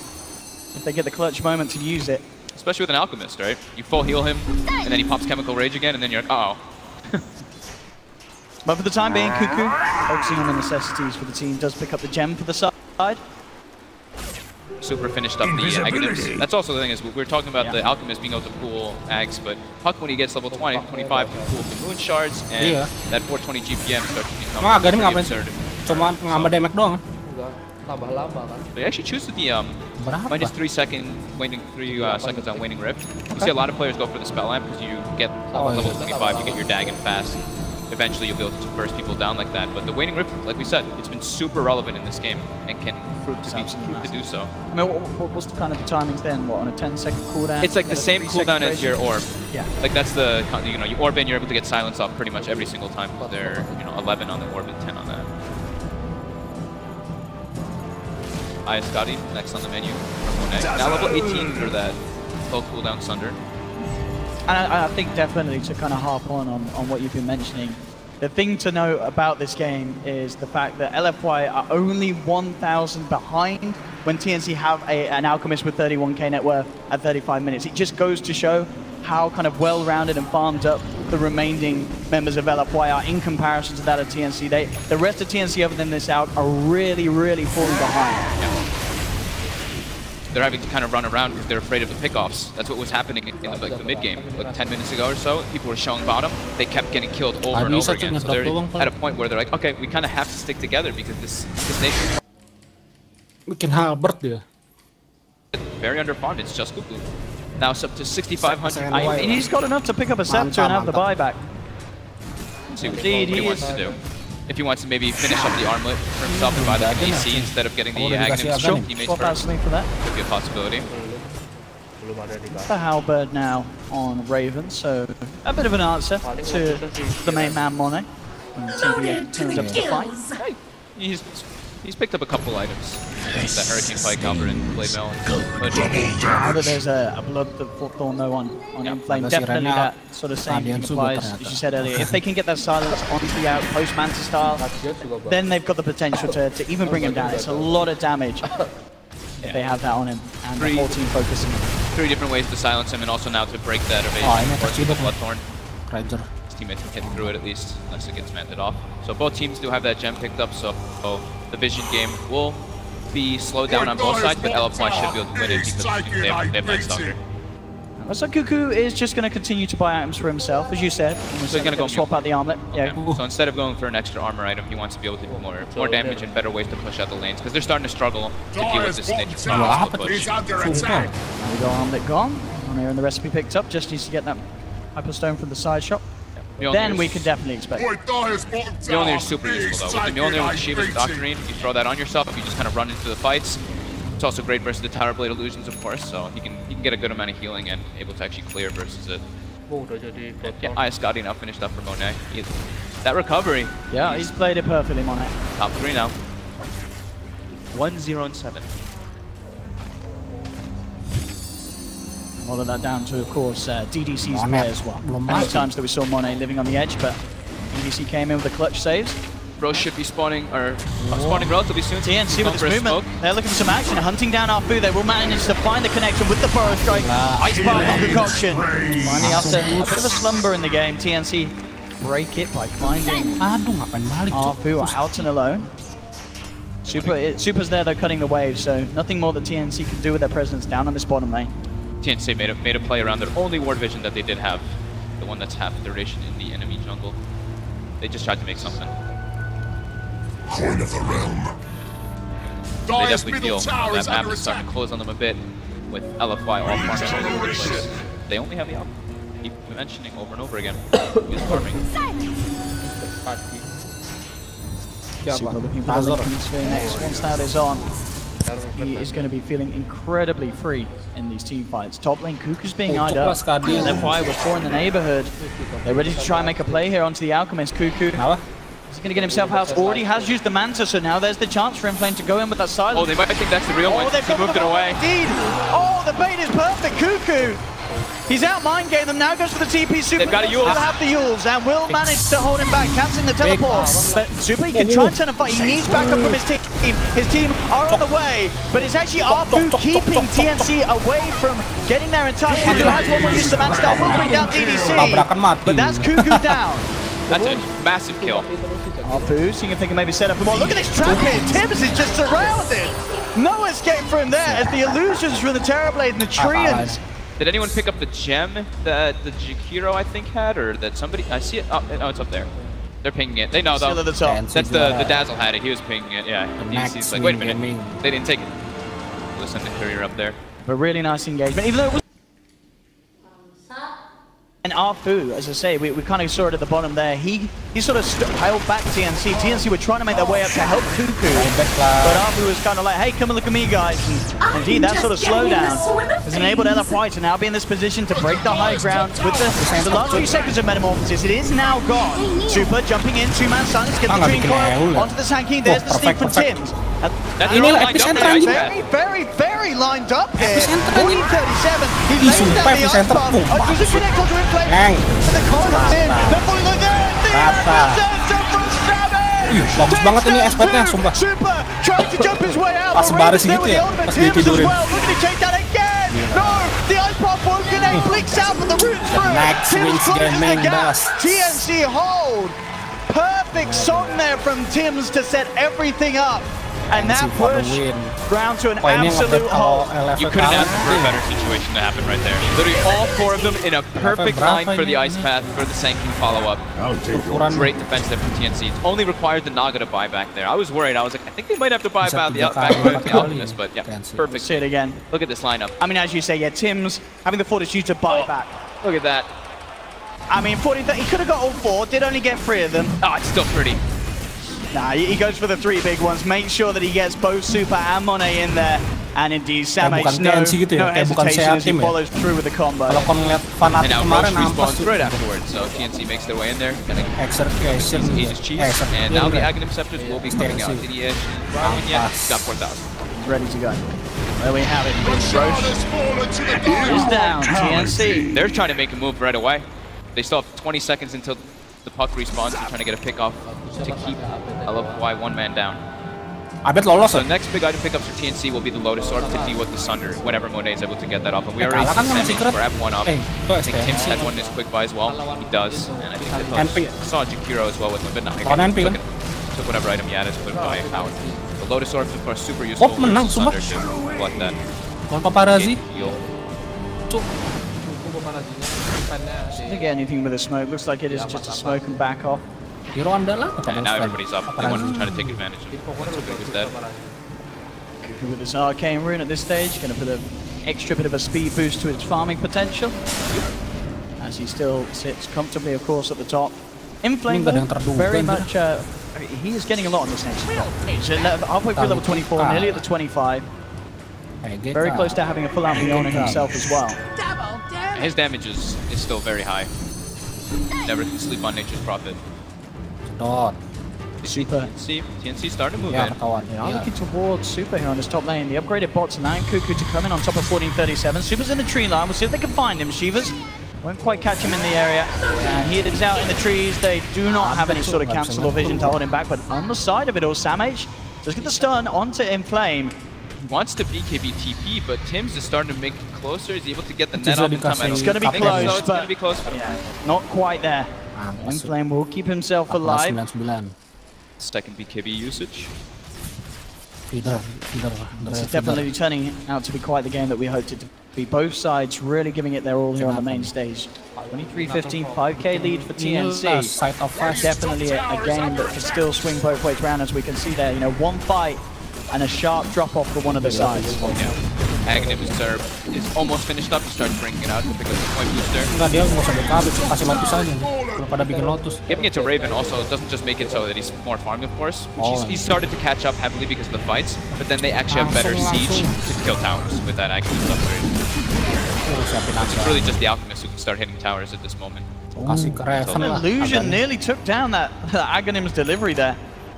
if they get the clutch moment to use it. Especially with an Alchemist, right? You full heal him, and then he pops Chemical Rage again, and then you're like, uh-oh. But for the time being, Cuckoo, focusing on the necessities for the team, does pick up the gem for the side. Super finished up the Aghanim's. That's also the thing is, we were talking about the Alchemist being able to pool Ags, but Puck, when he gets level 20, 25, can pool the Moon Shards, and that 420 GPM starts to become pretty absurd. Cuma nambah damage doang. Tambah lama kan. They actually choose the minus 3 seconds on Waning Rift. You see a lot of players go for the Spell Amp because you get level 25, you get your Dagon fast. Eventually you'll be able to burst people down like that. But the Waning Rift, like we said, it's been super relevant in this game and can prove to do so. I mean, what's the kind of the timings then? What, on a 10-second cooldown? It's like the same cooldown as your orb. Yeah. Like that's the, you orb in, you're able to get silence off pretty much every single time. They're 11 on the orb and 10 on that. Scotty next on the menu. Now level 18 for that low cooldown Sunder. And I think definitely to kind of harp on what you've been mentioning, the thing to know about this game is the fact that LFY are only 1,000 behind when TNC have an Alchemist with 31k net worth at 35 minutes. It just goes to show how kind of well-rounded and farmed up the remaining members of LFY are in comparison to that of TNC. The rest of TNC, other than this out, are really, really falling behind. Yeah. They're having to kind of run around because they're afraid of the pickoffs. That's what was happening in the mid-game. Like 10 minutes ago or so, people were showing bottom. They kept getting killed over and over again. So they're at a point where they're like, okay, we kind of have to stick together because this nation... Bikin halberd dia. Very underfarmed. It's just Cuckoo. Now it's up to 6,500. He's got enough to pick up a scepter and have the buyback. See what he wants to do. If he wants to maybe finish up the armlet for himself and buy the AC instead of getting the Aghanim's teammates first, for that. could be a possibility. The halberd now on Raven, so a bit of an answer to the main man Monet. When TBA turns up to the fight. Hey, he's picked up a couple items. That Hurricane Pike, Halberd, and Blade Mail. Now that there's a Blood Thorn though on Inflame, definitely that sort of same thing applies, as you said earlier. If they can get that silence onto the outpost Manta style, then they've got the potential to even bring him down. It's a lot of damage if they have that on him, and the whole team focusing on him. 3 different ways to silence him, and also now to break that evasion force with the Bloodthorn. His teammates can hit through it at least, unless it gets manted off. So both teams do have that gem picked up, so the Vision game will be slowed down on both sides, but LFY should be able to win it because they have Night Stalker. So Cuckoo is just going to continue to buy items for himself, as you said. So he's going to go swap out the armlet. Okay. Yeah. So instead of going for an extra armor item, he wants to be able to do more damage and better ways to push out the lanes, because they're starting to struggle to deal with this niche push. Now we go armlet gone. On here and the recipe picked up. Just needs to get that Hyperstone from the side shop. Then we could definitely expect it. Mjolnir is super useful though. With the Mjolnir with Shiva's Doctrine, you throw that on yourself, you just kind of run into the fights. It's also great versus the Tower Blade Illusions, of course, so he can get a good amount of healing and able to actually clear versus it. Yeah, Scotty now finished up for Monet. That recovery. Yeah, he's played it perfectly, Monet. Top 3 now. 1-0-7. All of that down to, of course, DDC's play as well. Many times that we saw Monet living on the edge, but DDC came in with the clutch saves. Bro should be spawning relatively soon. TNC with this movement. They're looking for some action, hunting down Arfu. They will manage to find the connection with the Burrow Strike. Ice Bar concoction. Finally, after a bit of a slumber in the game, TNC break it by finding Aduh, ngapain balik, Cuk? Arfu out and alone. Super's there though, cutting the wave, so nothing more that TNC can do with their presence down on this bottom lane. TNC made a play around their only ward vision that they did have, the one that's half duration in the enemy jungle. They just tried to make something. Coin of the realm. They Dire's definitely middle feel tower that is map under is starting attack. to close on them a bit, with LFY all farming all over the place. They only have the Alpha. Keep mentioning over and over again. He's farming. Super looking for the Lincoln sphere next. Once that is on, he is going to be feeling incredibly free in these team fights. Top lane, Kuku's being eyed up. LFY with 4 in the neighborhood. They're ready to try and make a play here onto the Alchemist. Kuku is going to get himself out. Already has used the Manta, so now there's the chance for Inflame to go in with that silence. Oh, they might think that's the real one. They've He moved it away. Indeed. Oh, the bait is perfect. Kuku. He's out mind game them now, goes for the TP. Super They've got a Yule. will have the Yules and will manage to hold him back, cancelling the teleport. But Super, he can try and turn a fight. He needs backup from his team. His team are on the way, but it's actually Arfu keeping TNC away from getting there in time. Kuku has one more use the man style, will bring down DDC. But that's Kuku down. That's a massive kill. Arfu seeing if they can maybe set up a more. Look at this trap here. Tibbs is just surrounded. No escape for him there as the illusions from the Terrorblade and the Treants. Did anyone pick up the gem that the Jakiro I think had, or that somebody? I see it. Oh, no, it's up there. They're pinging it. They know though. Still at the top. That's the Dazzle had it. He was pinging it. Yeah. DC's like, wait a minute. They didn't take it. We'll send the courier up there. But really nice engagement, even though it was. And Arfu, as I say, we kind of saw it at the bottom there. He sort of held back TNC. TNC were trying to make their way up to help Kuku. But Arfu was kind of like, hey, come and look at me, guys. And indeed, that sort of slowdown has enabled LFY to now be in this position to break the high ground with the last few seconds of Metamorphosis. It is now gone. Super jumping in, 2-man silence, get the Dream Coil onto the Sand King. There's the sneak from Tims. That's all lined up there. Very lined up there. 40-37. He lays down the ice bomb. Does it connect onto Inflame? And the call comes in. They're falling like Bagus banget ini aspeknya, sumpah. Super trying to jump his way out. Pas baris gitu ya, pas dia tidurin. Look at him take that again. No, the ice bomb won't connect. Blinks out with the roots through. Next wins gaming boss. TNC hold. Perfect song there from Tims to set everything up. And that push round to an absolute hold. You couldn't ask for a better situation to happen right there. Literally all 4 of them in a perfect line for the ice path for the Sand King follow-up. Great defense there from TNC. It only required the Naga to buy back there. I was worried. I was like, I think they might have to buy back the Alchemist, but yeah, perfect. See it again. Look at this lineup. I mean, as you say, yeah, Tims having the fortitude to buy back. Look at that. I mean, 40, he could have got all 4, did only get 3 of them. Oh, it's still pretty. Nah, he goes for the 3 big ones. Make sure that he gets both Super and Monet in there. And indeed, Sam H, no hesitation as he follows through with the combo. Kalau kau ngeliat fanatik kemarin respawns right afterwards, so TNC makes their way in there. Execution. And now the Aghanim Scepters will be coming out. TDH got 4,000. Ready to go. There we have it. Is down. TNC. They're trying to make a move right away. They still have 20 seconds until the puck respawns. They're trying to get a pick off to keep LFY 1-man down. Abet lolos. So the next big item pickups for TNC will be the Lotus Orb to deal with the Sunder whenever Monet is able to get that off. And we already see Sam grab one up. I think Tims had one in his quick buy as well. He does. And I think that saw Jakiro as well with him, but not took whatever item he had as quick buy out. The Lotus Orb is of course super useful for Sunder to collect that. Doesn't get anything with a smoke. Looks like it is just a smoke and back off. And now everybody's up. They wanted to try to take advantage of once Kuku was dead. Kuku with his arcane rune at this stage, going to put an extra bit of a speed boost to his farming potential. As he still sits comfortably, of course, at the top. Inflame very much. He is getting a lot on this next spot. He's halfway through level 24, nearly at the 25. Very close to having a full Albion himself as well. His damage is still very high. Never can sleep on nature's prophet. Super. TNC starting to move in. Yeah, looking towards Super here on this top lane. The upgraded bots allowing Kuku to come in on top of 1437. Super's in the tree line. We'll see if they can find him. Shivas won't quite catch him in the area. And he is out in the trees. They do not have any sort of cancel or vision to hold him back. But on the side of it all, Sam H does get the stun onto Inflame. He wants to BKB TP, but Tims is starting to make it closer. He's able to get the net off in time. It's going to be close, it's going to be close. Yeah, not quite there. Flame will keep himself alive. 99. Second BKB usage. This is definitely turning out to be quite the game that we hoped it to be. Both sides really giving it their all here on the main stage. 23-15, 5k lead for TNC. Definitely a game that can still swing both ways around, as we can see there. You know, one fight and a sharp drop off for one of the sides. Aghanim's serve is almost finished up. He starts bringing it out to pick up the point booster. Giving it to Raven also doesn't just make it so that he's more farming, of course. He's started to catch up heavily because of the fights, but then they actually have better siege to kill towers with that Aghanim's upgrade. It's really just the Alchemist who can start hitting towers at this moment. Illusion nearly took down that Aghanim's delivery there.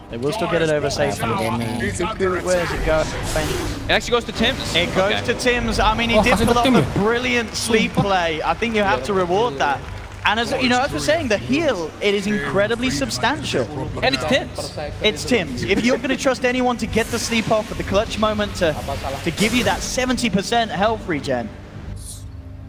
They will still get it over safely. Where's it going? It actually goes to Tim's. It goes to Tim's. I mean, he did pull off a brilliant sleep play. I think you have to reward that. And as you know, as we're saying, the heal, it is incredibly substantial. And it's Tim's. It's Tim's. If you're going to trust anyone to get the sleep off at the clutch moment to give you that 70% health regen,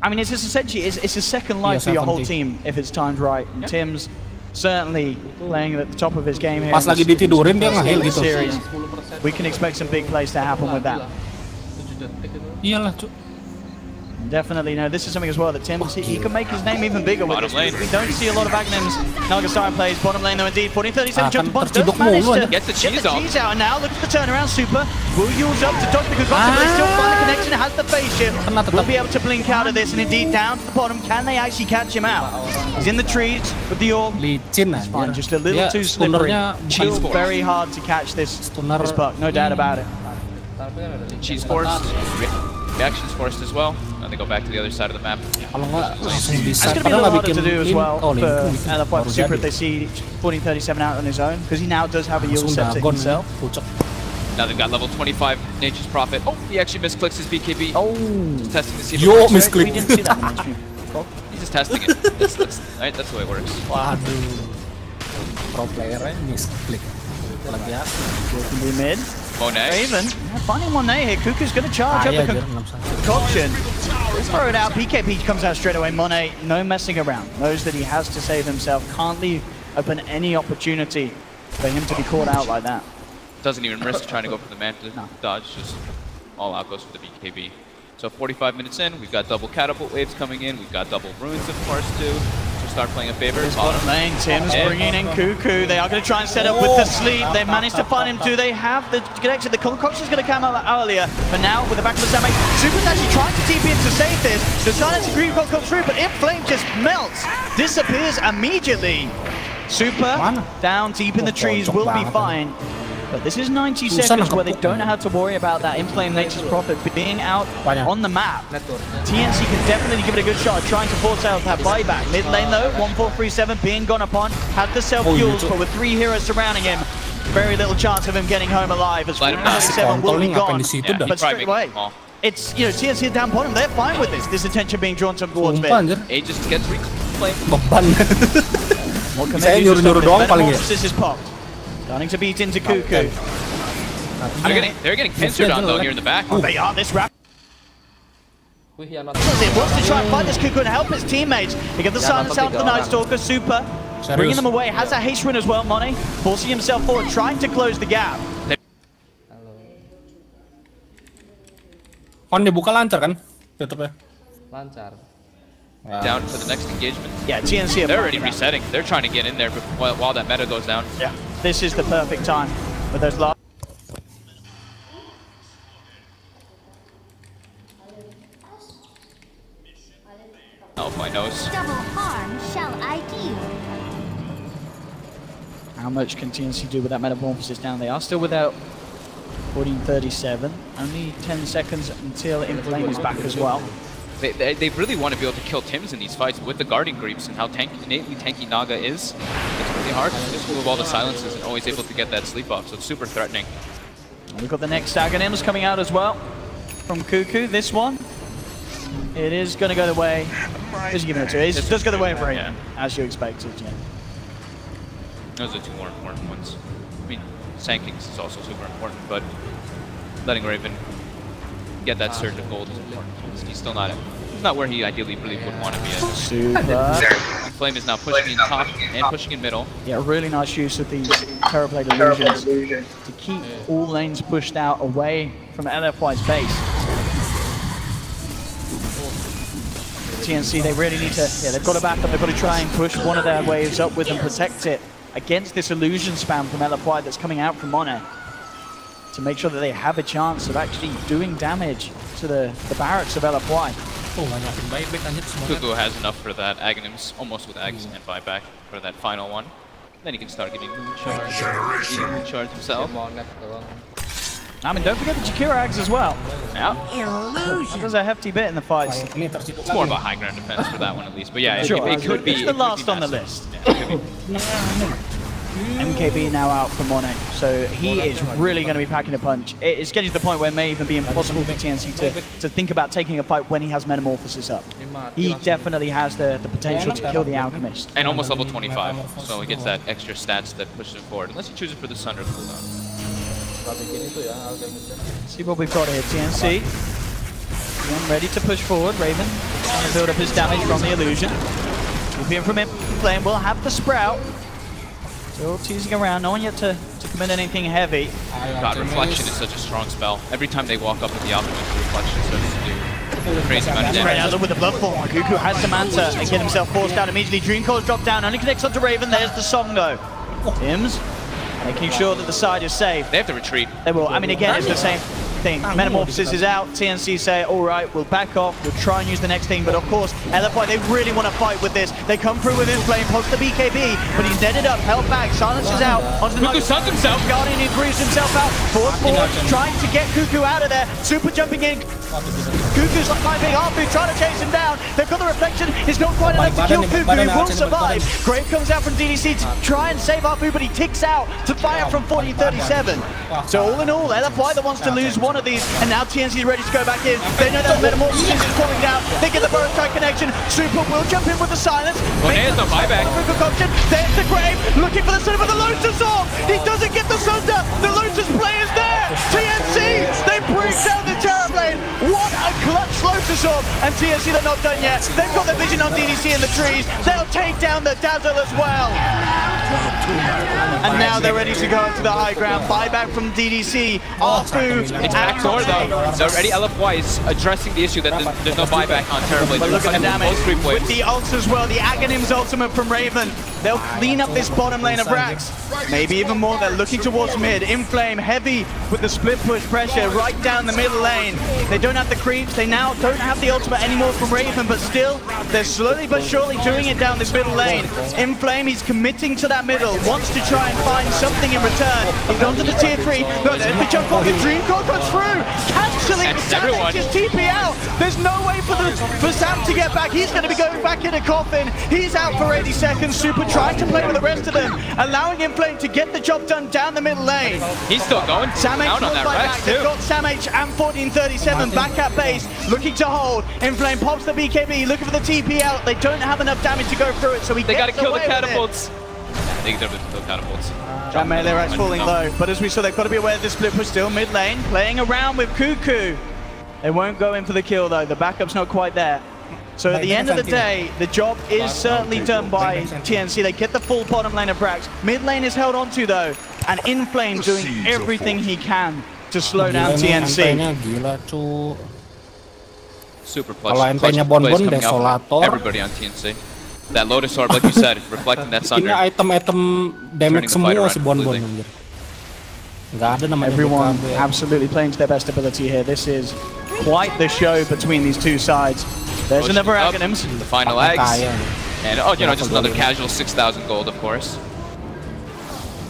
I mean, it's just essentially it's a second life for your whole team if it's timed right. And Tim's certainly playing at the top of his game here. Pas lagi ditidurin dia nge-heal gitu. We can expect some big plays to happen with that. Iyalah, Cuk. Definitely, you know, this is something as well that Tim, he can make his name even bigger with this. We don't see a lot of Aghanims. Nalgastar plays bottom lane though indeed. 14-37 jump to punch. Does manage to get the cheese out. And now look at the turnaround. Super will use up to dodge the Gaucho, but they still find the connection. Has the phase shift. Will be able to blink out of this, and indeed down to the bottom. Can they actually catch him out? He's in the trees with the orb. It's fine, just a little too slippery. It's very hard to catch this puck, no doubt about it. Cheese forced. Reactions forced as well. And they go back to the other side of the map. That's going to be a little harder to do as well for LFY Super if they see 14-37 out on his own, because he now does have a Yule Scepter himself. Now they've got level 25 Nature's Prophet. Oh, he actually misclicks his BKB. Oh, just testing to see if Yo, it works. misclick. We didn't see that in the stream. He's just testing it. That's the way it works. Waduh. Pro player-nya misclick. Can be mid. Monet. Raven, finding Monet here. Kuku's going to charge up the concoction. Let's throw it out. BKB comes out straight away. Monet, no messing around. Knows that he has to save himself. Can't leave open any opportunity for him to be caught out like that. Doesn't even risk trying to go for the Manta dodge. Just all out goes for the BKB. So 45 minutes in, we've got double catapult waves coming in. We've got double ruins, of course, too. Start playing a favor. Bottom lane, Tim's bringing in Kuku. They are going to try and set up with the sleep. They've managed to find him too. They have the connection. The concoction's going to come out earlier, but now with the back of the Samay, Super's actually trying to TP in to save this. The silence agree can't come through, but if Flame just melts, disappears immediately. Super down deep in the trees, will be fine. But this is 90 seconds where they don't have to worry about that Inflame Nature's Prophet being out on the map. TNC can definitely give it a good shot, trying to force out that buyback. Mid lane though, 1437 being gone upon, had the self-fuels, but with 3 heroes surrounding him, very little chance of him getting home alive, as 1437 will be gone. But straight away, it's, you know, TNC down bottom, they're fine with this attention being drawn towards mid. Aegis gets reclaimed. What can they do? Metamorphosis is popped. Starting to beat into Kuku. They're getting pincered on though here in the back. Oh, they are this rap. Wants to try and find this Kuku and help his teammates. They get the silence out of the Night Stalker. Super bringing them away. Has a haste run as well, Monet. Forcing himself forward, trying to close the gap. On dibuka lancar kan? Tutupnya. Lancar. Down for the next engagement. Yeah, TNC. They're already resetting. They're trying to get in there while that meta goes down. Yeah, this is the perfect time with those last. LFY knows. Double harm shall I deal. How much can TNC do with that metamorphosis down? They are still without 1437. Only 10 seconds until Inflame is back as well. They really want to be able to kill Tims in these fights with the guarding creeps and how innately tanky Naga is. It's really hard to just move all the silences and always able to get that sleep off, so it's super threatening. We've got the next Aghanims coming out as well from Kuku. This one, it is going to go the way. Who's he giving it to? It does go the way of Raven, as you expected, yeah. Those are 2 more important ones. I mean, Sankings is also super important, but letting Raven get that surge of gold is important. He's still not where he ideally really would want to be at. Super. Inflame is now pushing in top and pushing in middle. Yeah, really nice use of these Terrorblade illusions to keep all lanes pushed out away from LFY's base. TNC, they really need to, they've got to back up, they've got to try and push one of their waves up with and protect it against this illusion spam from LFY that's coming out from Mono, to make sure that they have a chance of actually doing damage to the barracks of LFY. Kuku has enough for that. Aghanim's almost with Ags and buyback for that final one. Then he can start getting Moonshard himself. I mean, don't forget the Jakira Ags as well. Yeah. That was a hefty bit in the fights. It's more of a high ground defense for that one at least. But yeah, Sure, it could be. It's the last on the list. MKB now out for Mono, so he is really going to be packing a punch. It's getting to the point where it may even be impossible for TNC to think about taking a fight when he has Metamorphosis up. He definitely has the potential to kill the Alchemist. And almost level 25, so he gets that extra stats that pushes him forward, unless he chooses for the Sunder cooldown. See what we've got here, TNC. Again, ready to push forward. Raven trying to build up his damage from the illusion. Keeping from him, Flame will have the Sprout. Still teasing around, no one yet to commit anything heavy. God, Reflection is such a strong spell. Every time they walk up with the Alchemist, Reflection starts to do a crazy amount of damage. Right with the Blood Form. Kuku has the Manta and get himself forced out immediately. Dreamcore's dropped down, only connects onto Raven. There's the song though. Tims making sure that the side is safe. They have to retreat. They will. I mean, again, it's the same thing. Metamorphosis is out. TNC say, all right, we'll back off. We'll try and use the next thing. But of course, LFY, they really want to fight with this. They come through with Inflame, post the BKB, but he's netted up, held back. Silence is out. Onto the Kuku stuns himself. Guardian, he breathes himself out. Forward, trying to get Kuku out of there. Super jumping in. Kuku's like climbing Arfu, trying to chase him down. They've got the reflection. It's not quite enough to kill Kuku. He will survive. Grave comes out from DDC to try and save Arfu, but he ticks out to fire from 40-37. So all in all, LFY that wants to lose one of these, and now TNC is ready to go back in. They know that Metamorphosis is falling down. They get the burrow strike connection. Super will jump in with the silence. There's no buyback. There's the Grave, looking for the Sunder, but the Lotus off. He doesn't get the Sunder. The Lotus play is there. TNC, they break down the Terrorblade. What a clutch Lotus off. And TNC, they're not done yet. They've got the vision on DDC in the trees. They'll take down the Dazzle as well. And now they're ready to go up to the high ground. Buyback from DDC. Arfu. It's backdoor though. So already LFY is addressing the issue that there's no buyback on Terrorblade. But look at the damage with the ults as well. The Aghanim's ultimate from Raven. They'll clean up this bottom lane of Rax. Maybe even more. They're looking towards mid. Inflame heavy with the split push pressure right down the middle lane. They don't have the creeps. They now don't have the ultimate anymore from Raven, but still, they're slowly but surely doing it down this middle lane. Inflame, he's committing to that middle. Wants to try and find something in return. He's gone to the tier 3. But there's the jump on the Dreamcore comes through. Cancelling Samage's TP out. There's no way for Sam to get back. He's going to be going back in a coffin. He's out for 80 seconds. Super trying to play with the rest of them, allowing Inflame to get the job done down the middle lane. He's still going Samage out on that Rex too. They've got Samage and 1437 back at base, looking to hold. Inflame pops the BKB, looking for the TP out. They don't have enough damage to go through it, so they got to kill the catapults. They got to kill catapults. And melee Rex falling low, but as we saw, they've got to be aware of this split push still mid lane, playing around with Kuku. They won't go in for the kill though. The backup's not quite there. So at the end of the day, the job is certainly done by TNC. They get the full bottom lane of Brax. Mid lane is held onto though, and Inflame doing everything he can to slow down TNC. Super clutch. Kalau MP-nya Bonbon, Desolator. Everybody on TNC. That Lotus Orb, like you said, reflecting that Sunder. Ini item-item damage semua si Bonbon. Everyone absolutely playing to their best ability here. This is quite the show between these two sides. There's another Aghanims. The final eggs. And, oh, you know, just another casual 6,000 gold, of course.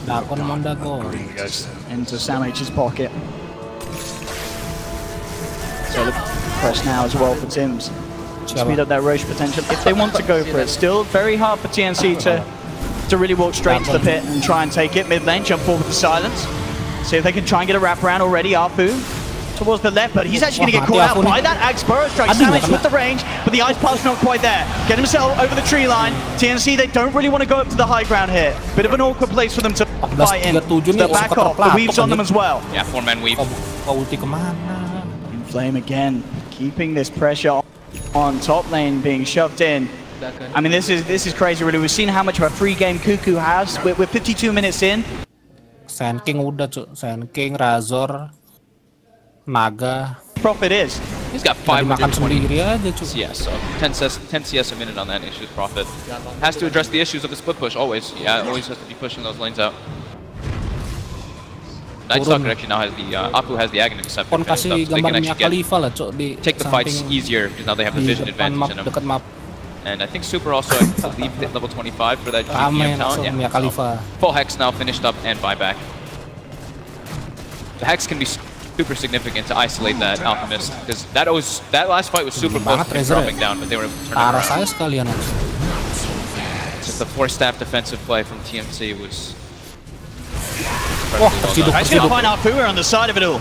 Goes into Samage's pocket. So the press now as well for Tims. Speed up that Roche potential if they want to go for it. Still very hard for TNC to really walk straight to the pit and try and take it. Mid lane, jump forward with the silence. See if they can try and get a wraparound already. Arfu towards the left, but he's actually going to get caught out by that Axe Burrow Strike. Samage with the range, but the Ice Path's not quite there. Get himself over the tree line. TNC, they don't really want to go up to the high ground here. Bit of an awkward place for them to fight in. The back off, the weave's on them as well. Yeah, 4-man weave. Inflame again, keeping this pressure on top lane being shoved in. I mean, this is crazy, really. We've seen how much of a free game Cuckoo has. We're 52 minutes in. Sand King udah cuk, Sand King, Razor, Naga. Profit is. He's got Makan 520 sendiri aja cuk. CS, so 10 CS a minute on that issues Profit. Has to address the issues of the split push, always. Yeah, always has to be pushing those lanes out. Nightstalker actually now has the, Aku has the Aghanim Scepter. Pon kasih gambar Mia Khalifa lah cuk di take the fights easier, because now they have the vision advantage in them. Dekat map. And I think Super also, I believe, hit level 25 for that GPM talent. Mia Khalifa. So full Hex now finished up and buyback. The Hex can be super significant to isolate that Alchemist, because that last fight was super close to dropping down, but they were able to turn it around. Saya sekalian. Just the 4-staff defensive play from TNC was... He's going to find Arfua on the side of it all.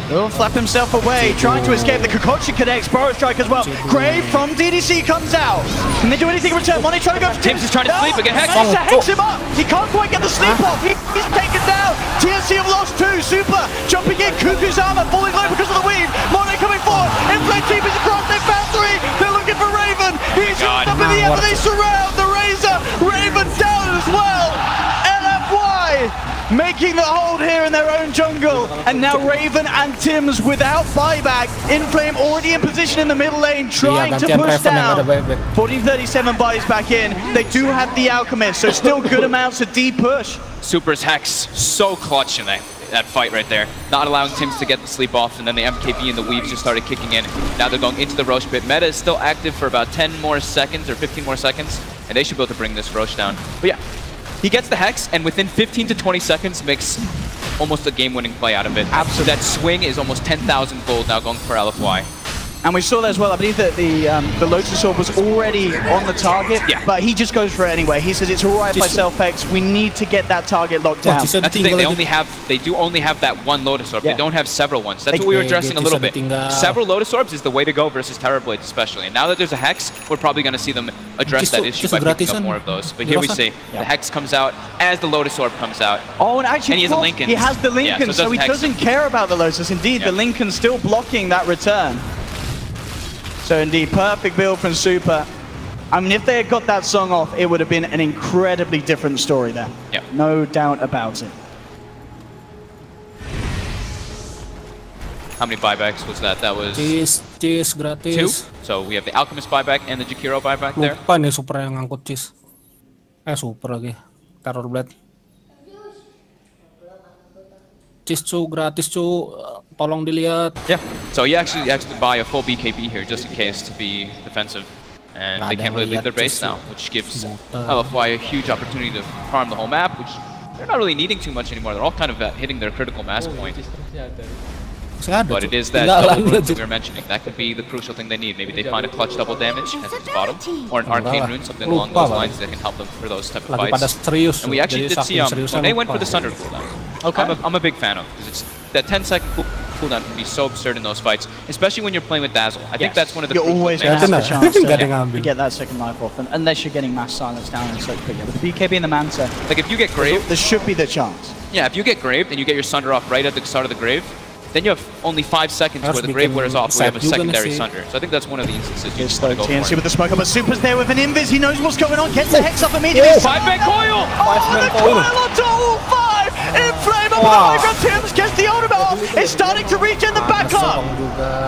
He'll flap himself away, trying to escape. The Gaucho connects, Burrow Strike as well. Grave from DDC comes out. Can they do anything in return? Money trying to go for Tims is trying to sleep again. Hex. Managed to hex him up. He can't quite get the sleep off. He's taken down. TNC have lost two. Super jumping in. Cuckoo's armor falling low because of the weave. Monet coming forward. Inflame team is across. They found three. They're looking for Raven. He's up in the air, but they surround the Razor. Raven down as well. LFY making the hold here in their own jungle, and now Raven and Tims without buyback. Inflame already in position in the middle lane, trying to push down. 1437 buys back in. They do have the Alchemist, so still good amounts of deep push. Super's Hex, so clutch in that fight right there. Not allowing Tims to get the sleep off, and then the MKB and the Weaves just started kicking in. Now they're going into the Roche pit. Meta is still active for about 10 more seconds, or 15 more seconds, and they should be able to bring this Roche down. But yeah, he gets the Hex, and within 15 to 20 seconds makes almost a game-winning play out of it. Absolutely. That swing is almost 10,000 gold now going for LFY. And we saw that as well. I believe that the Lotus Orb was already on the target, but he just goes for it anyway. He says it's all right by self-Hex. We need to get that target locked down. That's the thing. They do only have that one Lotus Orb. They don't have several ones. That's what we were addressing a little bit. Several Lotus Orbs is the way to go versus Terrorblades especially. And now that there's a Hex, we're probably going to see them address that issue by picking up more of those. But here we see the Hex comes out as the Lotus Orb comes out. Oh, and actually, he has a Lincoln. He has the Lincoln, so he doesn't care about the Lotus. Indeed, the Lincoln's still blocking that return. So indeed, perfect build from Super. I mean, if they had got that song off, it would have been an incredibly different story there. Yeah. No doubt about it. How many buybacks was that? That was... Cheese gratis. 2. So we have the Alchemist buyback and the Jakiro buyback there. Lupa nih Super yang ngangkut cheese. Super lagi. Terrorblade. Cheese cu, gratis cu. Tolong dilihat. Yeah. So he actually has to buy a full BKB here just in case to be defensive. And they can't really leave their base now, which gives LFY a huge opportunity to farm the whole map, which they're not really needing too much anymore. They're all kind of hitting their critical mass point. But it is that double runes that we were mentioning. That could be the crucial thing they need. Maybe they find a clutch double damage at its bottom, or an arcane rune, something along those lines that can help them for those type of fights. And we actually did see they went for the Sunder cooldown. Okay. I'm a big fan of, because it's that 10-second cooldown can be so absurd in those fights, especially when you're playing with Dazzle. I think that's one of the crucial things. You're always going to have the chance to get that second life off, unless you're getting mass silence down and so quickly. With the BKB and the Manta, like if you get Graved, there should be the chance. Yeah, if you get Graved and you get your Sunder off right at the start of the Grave, then you have only 5 seconds where the Grave wears off, we have a secondary Sunder. So I think that's one of the instances you just want to go TNC for. with the smoke up, but Super's there with an Invis. He knows what's going on, gets the Hex up immediately. 5-man coil! Oh, the coil onto all 5! Inflame up with the high ground. Tims gets the ultimate off. It's starting to regen the backup.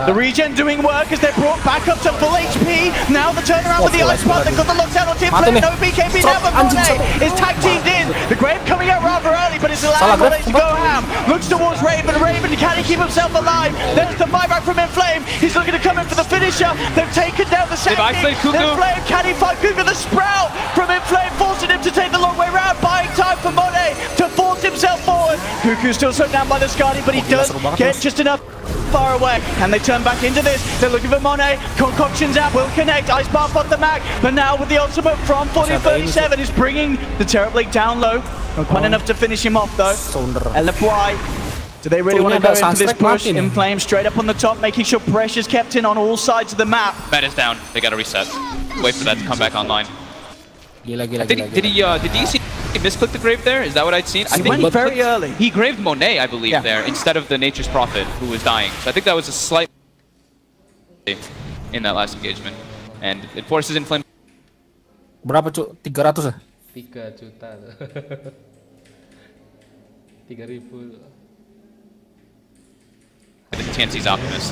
The regen doing work as they're brought back up to full HP. Now the turnaround with the Ice Spot. They've got the lockdown on Inflame. No BKB now, but Monet is tag teamed in. The Grave coming out rather early, but it's allowing Monet to go ham. Looks towards Raven. Raven, can he keep himself alive? There's the buyback from Inflame. He's looking to come in for the finisher. They've taken down the second. Inflame, can he fight Cuckoo? The sprout from Inflame, forcing him to take the long way round. Buying time for Monet to force himself forward. Cuckoo's still slowed down by the Skadi, but he does get just enough far away. And they turn back into this. They're looking for Monet. Concoctions out, will connect. Ice Bath off the Mac. But now with the ultimate from 4037 is bringing the Terrorblade down low. Not quite enough to finish him off though. LFY. Do they really want to go into this push? Inflame straight up on the top, making sure pressure's kept in on all sides of the map. Meta's down. They got to reset. Wait for that to come back online. Did DC misclick the Grave there? Is that what I'd seen? I think he went very early. He graved Monet, I believe, there instead of the Nature's Prophet, who was dying. So I think that was a slight in that last engagement, and it forces Inflame Berapa cuk? 300 ya? 3 juta tuh. 3.000 tuh. The TNC's Optimist.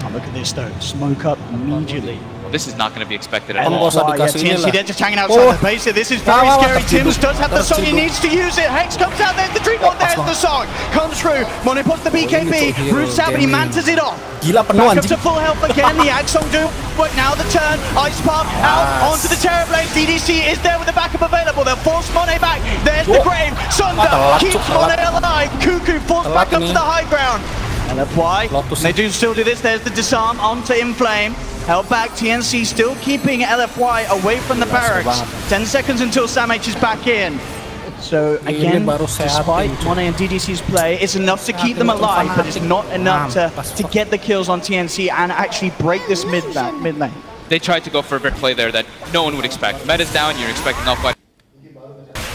Oh, look at this though, smoke up immediately. Well, this is not going to be expected at Kamu all. nggak usah Yeah, dikasih TNC, inilah. they're just hanging outside the base here. This is very scary. Tims does have the song, he needs to use it. Hex comes out there, the dream on there's the song. Comes through, Mono puts the BKB, roots out, but he mantas it off. Gila penuh Back up anjing. to full health again, the Axon doing work now, the turn, Ice Path out onto the Terrorblade. DDC is there with the backup available, they'll force Mono back. There's the Grave, Sunder keeps Mono alive. Cuckoo forced back up to the high ground. LFY, they do still do this, there's the disarm onto Inflame. Held back, TNC still keeping LFY away from the barracks. 10 seconds until SamH is back in. So again, despite Mono and DDC's play, it's enough to keep them alive, but it's not enough to get the kills on TNC and actually break this mid lane. They tried to go for a big play there that no one would expect. Meta's down, you're expecting LFY.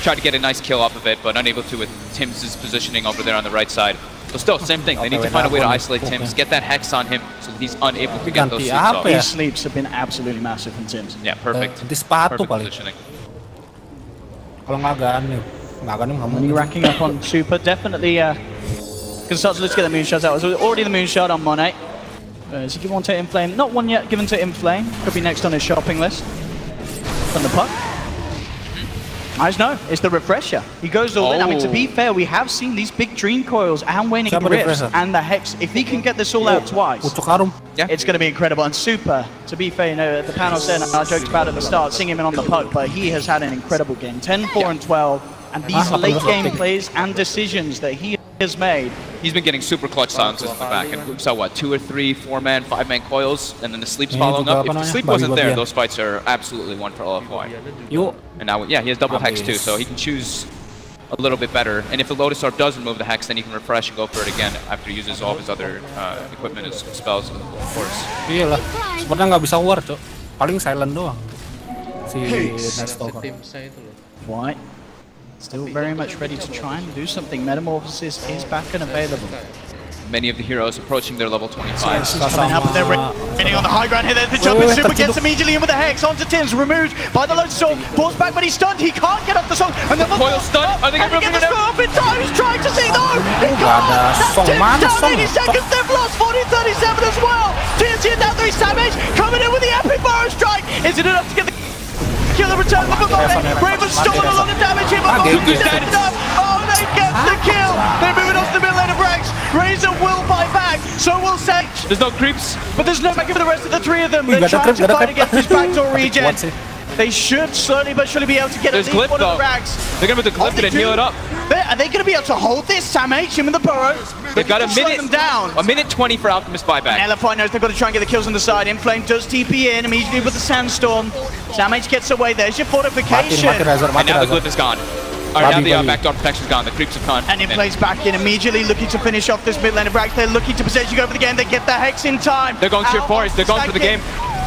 Tried to get a nice kill off of it, but unable to with Tim's positioning over there on the right side. But still, same thing. They need to find a way to isolate Tims, get that Hex on him so that he's unable to get those sleeps off. These sleeps have been absolutely massive from Tims. Yeah, perfect. Di sepatu Perfect paling. positioning. Kalau nggak ganim kamu. Money racking up on Super, definitely can start to let's get the moonshot out. It was already the moonshot on Monet. Is he given one to Inflame? Not one yet given to Inflame. Could be next on his shopping list. From the puck. Nice, no, it's the refresher. He goes all in. I mean, to be fair, we have seen these big dream coils and waning rifts and the Hex. If he can get this all out twice, it's going to be incredible. And Super, to be fair, you know, the panel said, and I joked about it at the start, seeing him in on the puck, but he has had an incredible game. 10, 4, and 12. And these late game plays and decisions that he has made. He's been getting super clutch silences in the back and groups out what, 2 or 3, 4-man, 5-man coils, and then the sleeps following up. If the sleep wasn't there, those fights are absolutely one for LFY. And now, yeah, he has double Hex too, so he can choose a little bit better. And if the Lotus Orb does remove the Hex, then he can refresh and go for it again after he uses all of his other equipment, his spells, of course. Iya lah, sebenarnya nggak bisa war, cok. Paling silent doang. Si Nightstalker. White. Still very much ready to try and do something. Metamorphosis is back and available. Many of the heroes approaching their level 25. Coming up, they're hitting on the high ground here. There's the jump, and Super gets immediately in with the Hex onto Tims, removed by the Lotus Orb, forced back, but he's stunned. He can't get off the song. And the coil stunned. Are they going to get the spell up in time? He's trying to see, no! He can't! That's Tims down 80 seconds. They've lost 40-37 as well. TNC down 3. SamH coming in with the epic Burrow Strike. Is it enough to get the kill the return of the moment? Raven's stolen a lot of damage here, but Cuckoo's dead enough. Oh, they get the kill. They're moving off the middle lane of Rex. Razor will buy back, so will SamH. There's no creeps. But there's no backup for the rest of the 3 of them. They're trying to fight against this backdoor regen. They should slowly but surely be able to get at least one of the rags. They're going to put the clip and heal it up. Are they going to be able to hold this? SamH, him and the Burrow. They've got a minute 20 for Alchemist buyback. And LFY knows they've got to try and get the kills on the side. Inflame does TP in immediately with the Sandstorm. SamH gets away. There's your fortification. And now the glyph is gone. Alright, now the backdoor protection's gone. The creeps have gone. And Inflame's back in immediately, looking to finish off this mid lane of Rags. They're looking to potentially go for the game. They get the Hex in time. They're going to your forest. They're going for the game.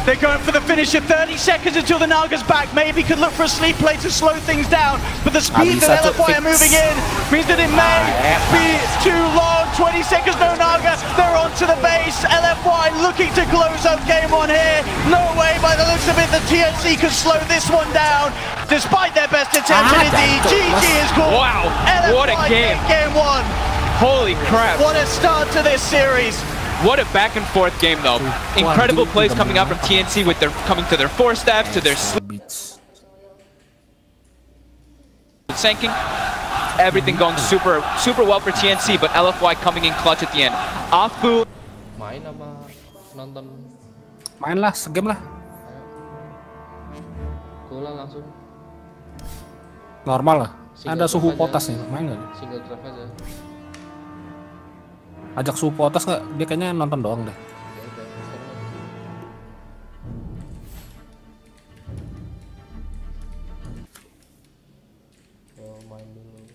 They're going for the finisher. 30 seconds until the Naga's back. Maybe could look for a sleep play to slow things down. But the speed that LFY are moving in means that it may be too long. 20 seconds, no Naga. They're onto the base. LFY looking to close out game 1 here. No way, by the looks of it, the TNC could slow this one down. Despite their best attempts, and indeed, GG is called. Wow, LFY what a game. Game 1. Holy crap. What a start to this series. What a back and forth game though. Incredible plays coming out from TNC with their coming to their 4 staffs, to their sinking. Everything going super well for TNC, but LFY coming in clutch at the end. Afu. Main apa nonton? Main lah, segame lah. Go lah langsung. Normal lah. Ada suhu potas nih, main nggak? Single draft aja. Ajak suhu potas nggak? Dia kayaknya nonton doang deh. Main dulu.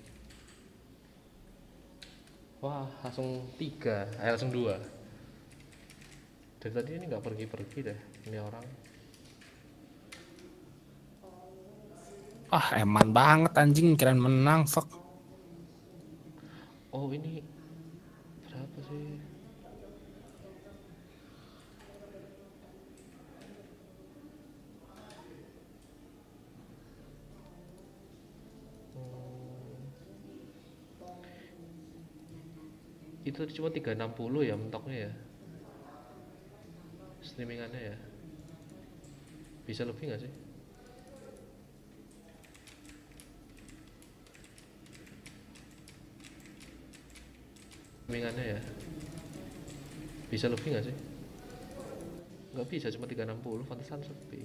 Wah, langsung 3, langsung 2. Dari tadi ini nggak pergi-pergi deh, ini orang. Ah, eman banget anjing, kirain menang, fuck. Oh, ini berapa sih? Itu cuma 360 ya mentoknya ya. Streamingannya ya. Bisa lebih nggak sih? Streamingannya ya. Bisa lebih nggak sih? Nggak bisa, cuma 360, pantesan sepi.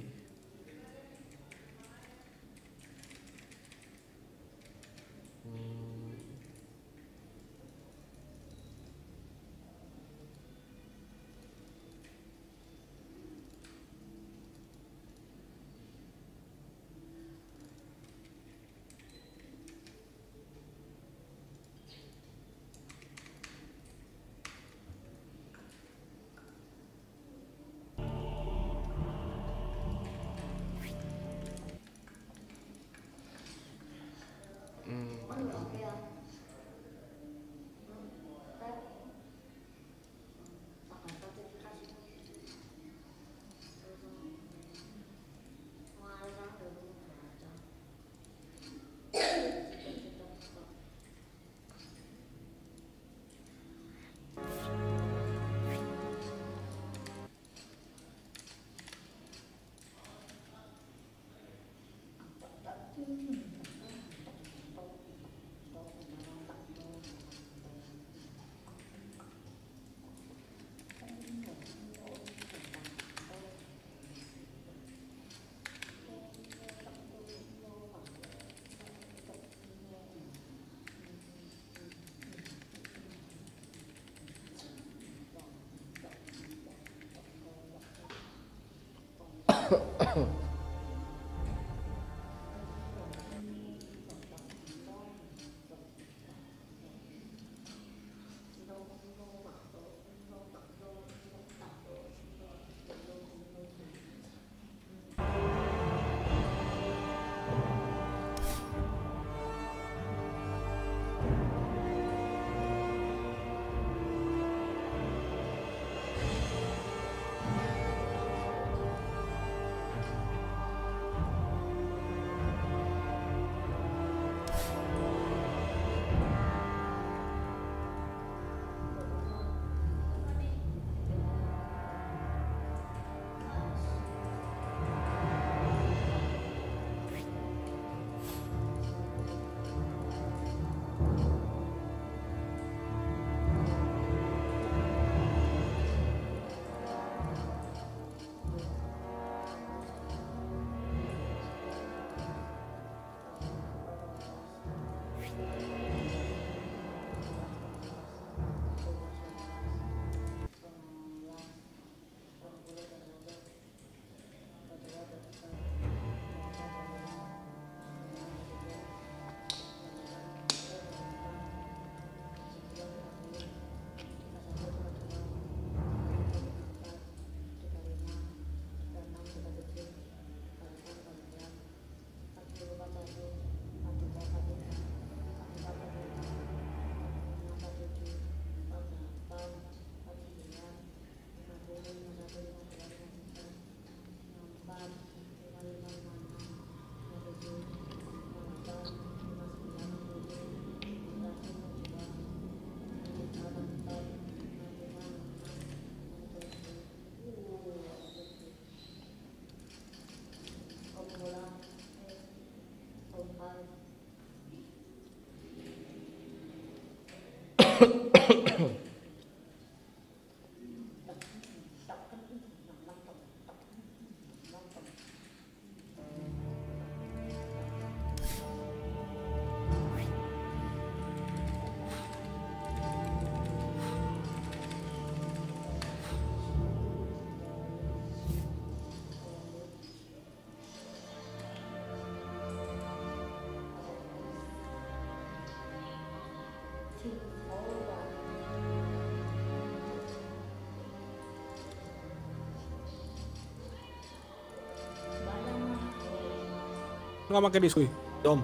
Nggak pakai diskui, Dom.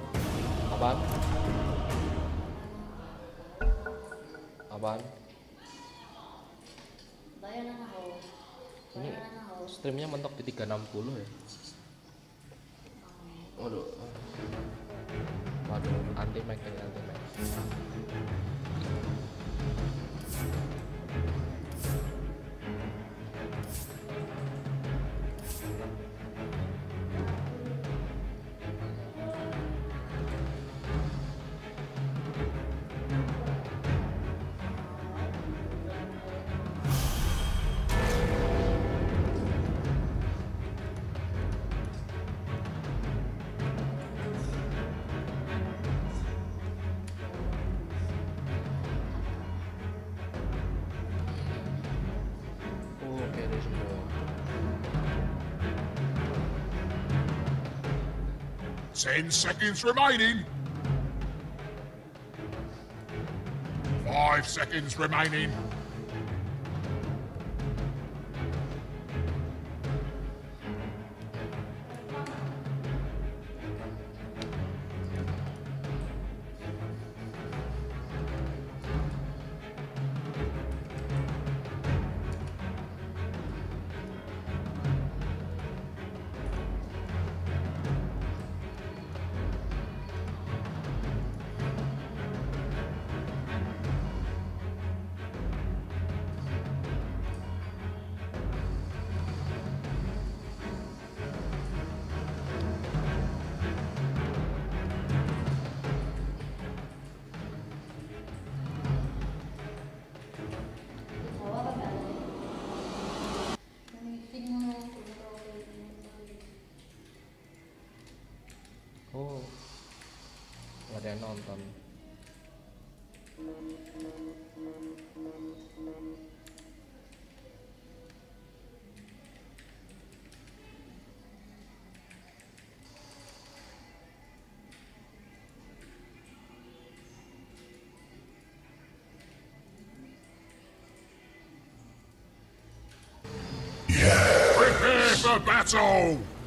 Apaan? Apaan? Ini streamnya mentok di 360 ya. Waduh. Waduh, anti mag ini, anti mag. 10 seconds remaining. 5 seconds remaining. Oh, nggak ada yang nonton. Prepare for battle!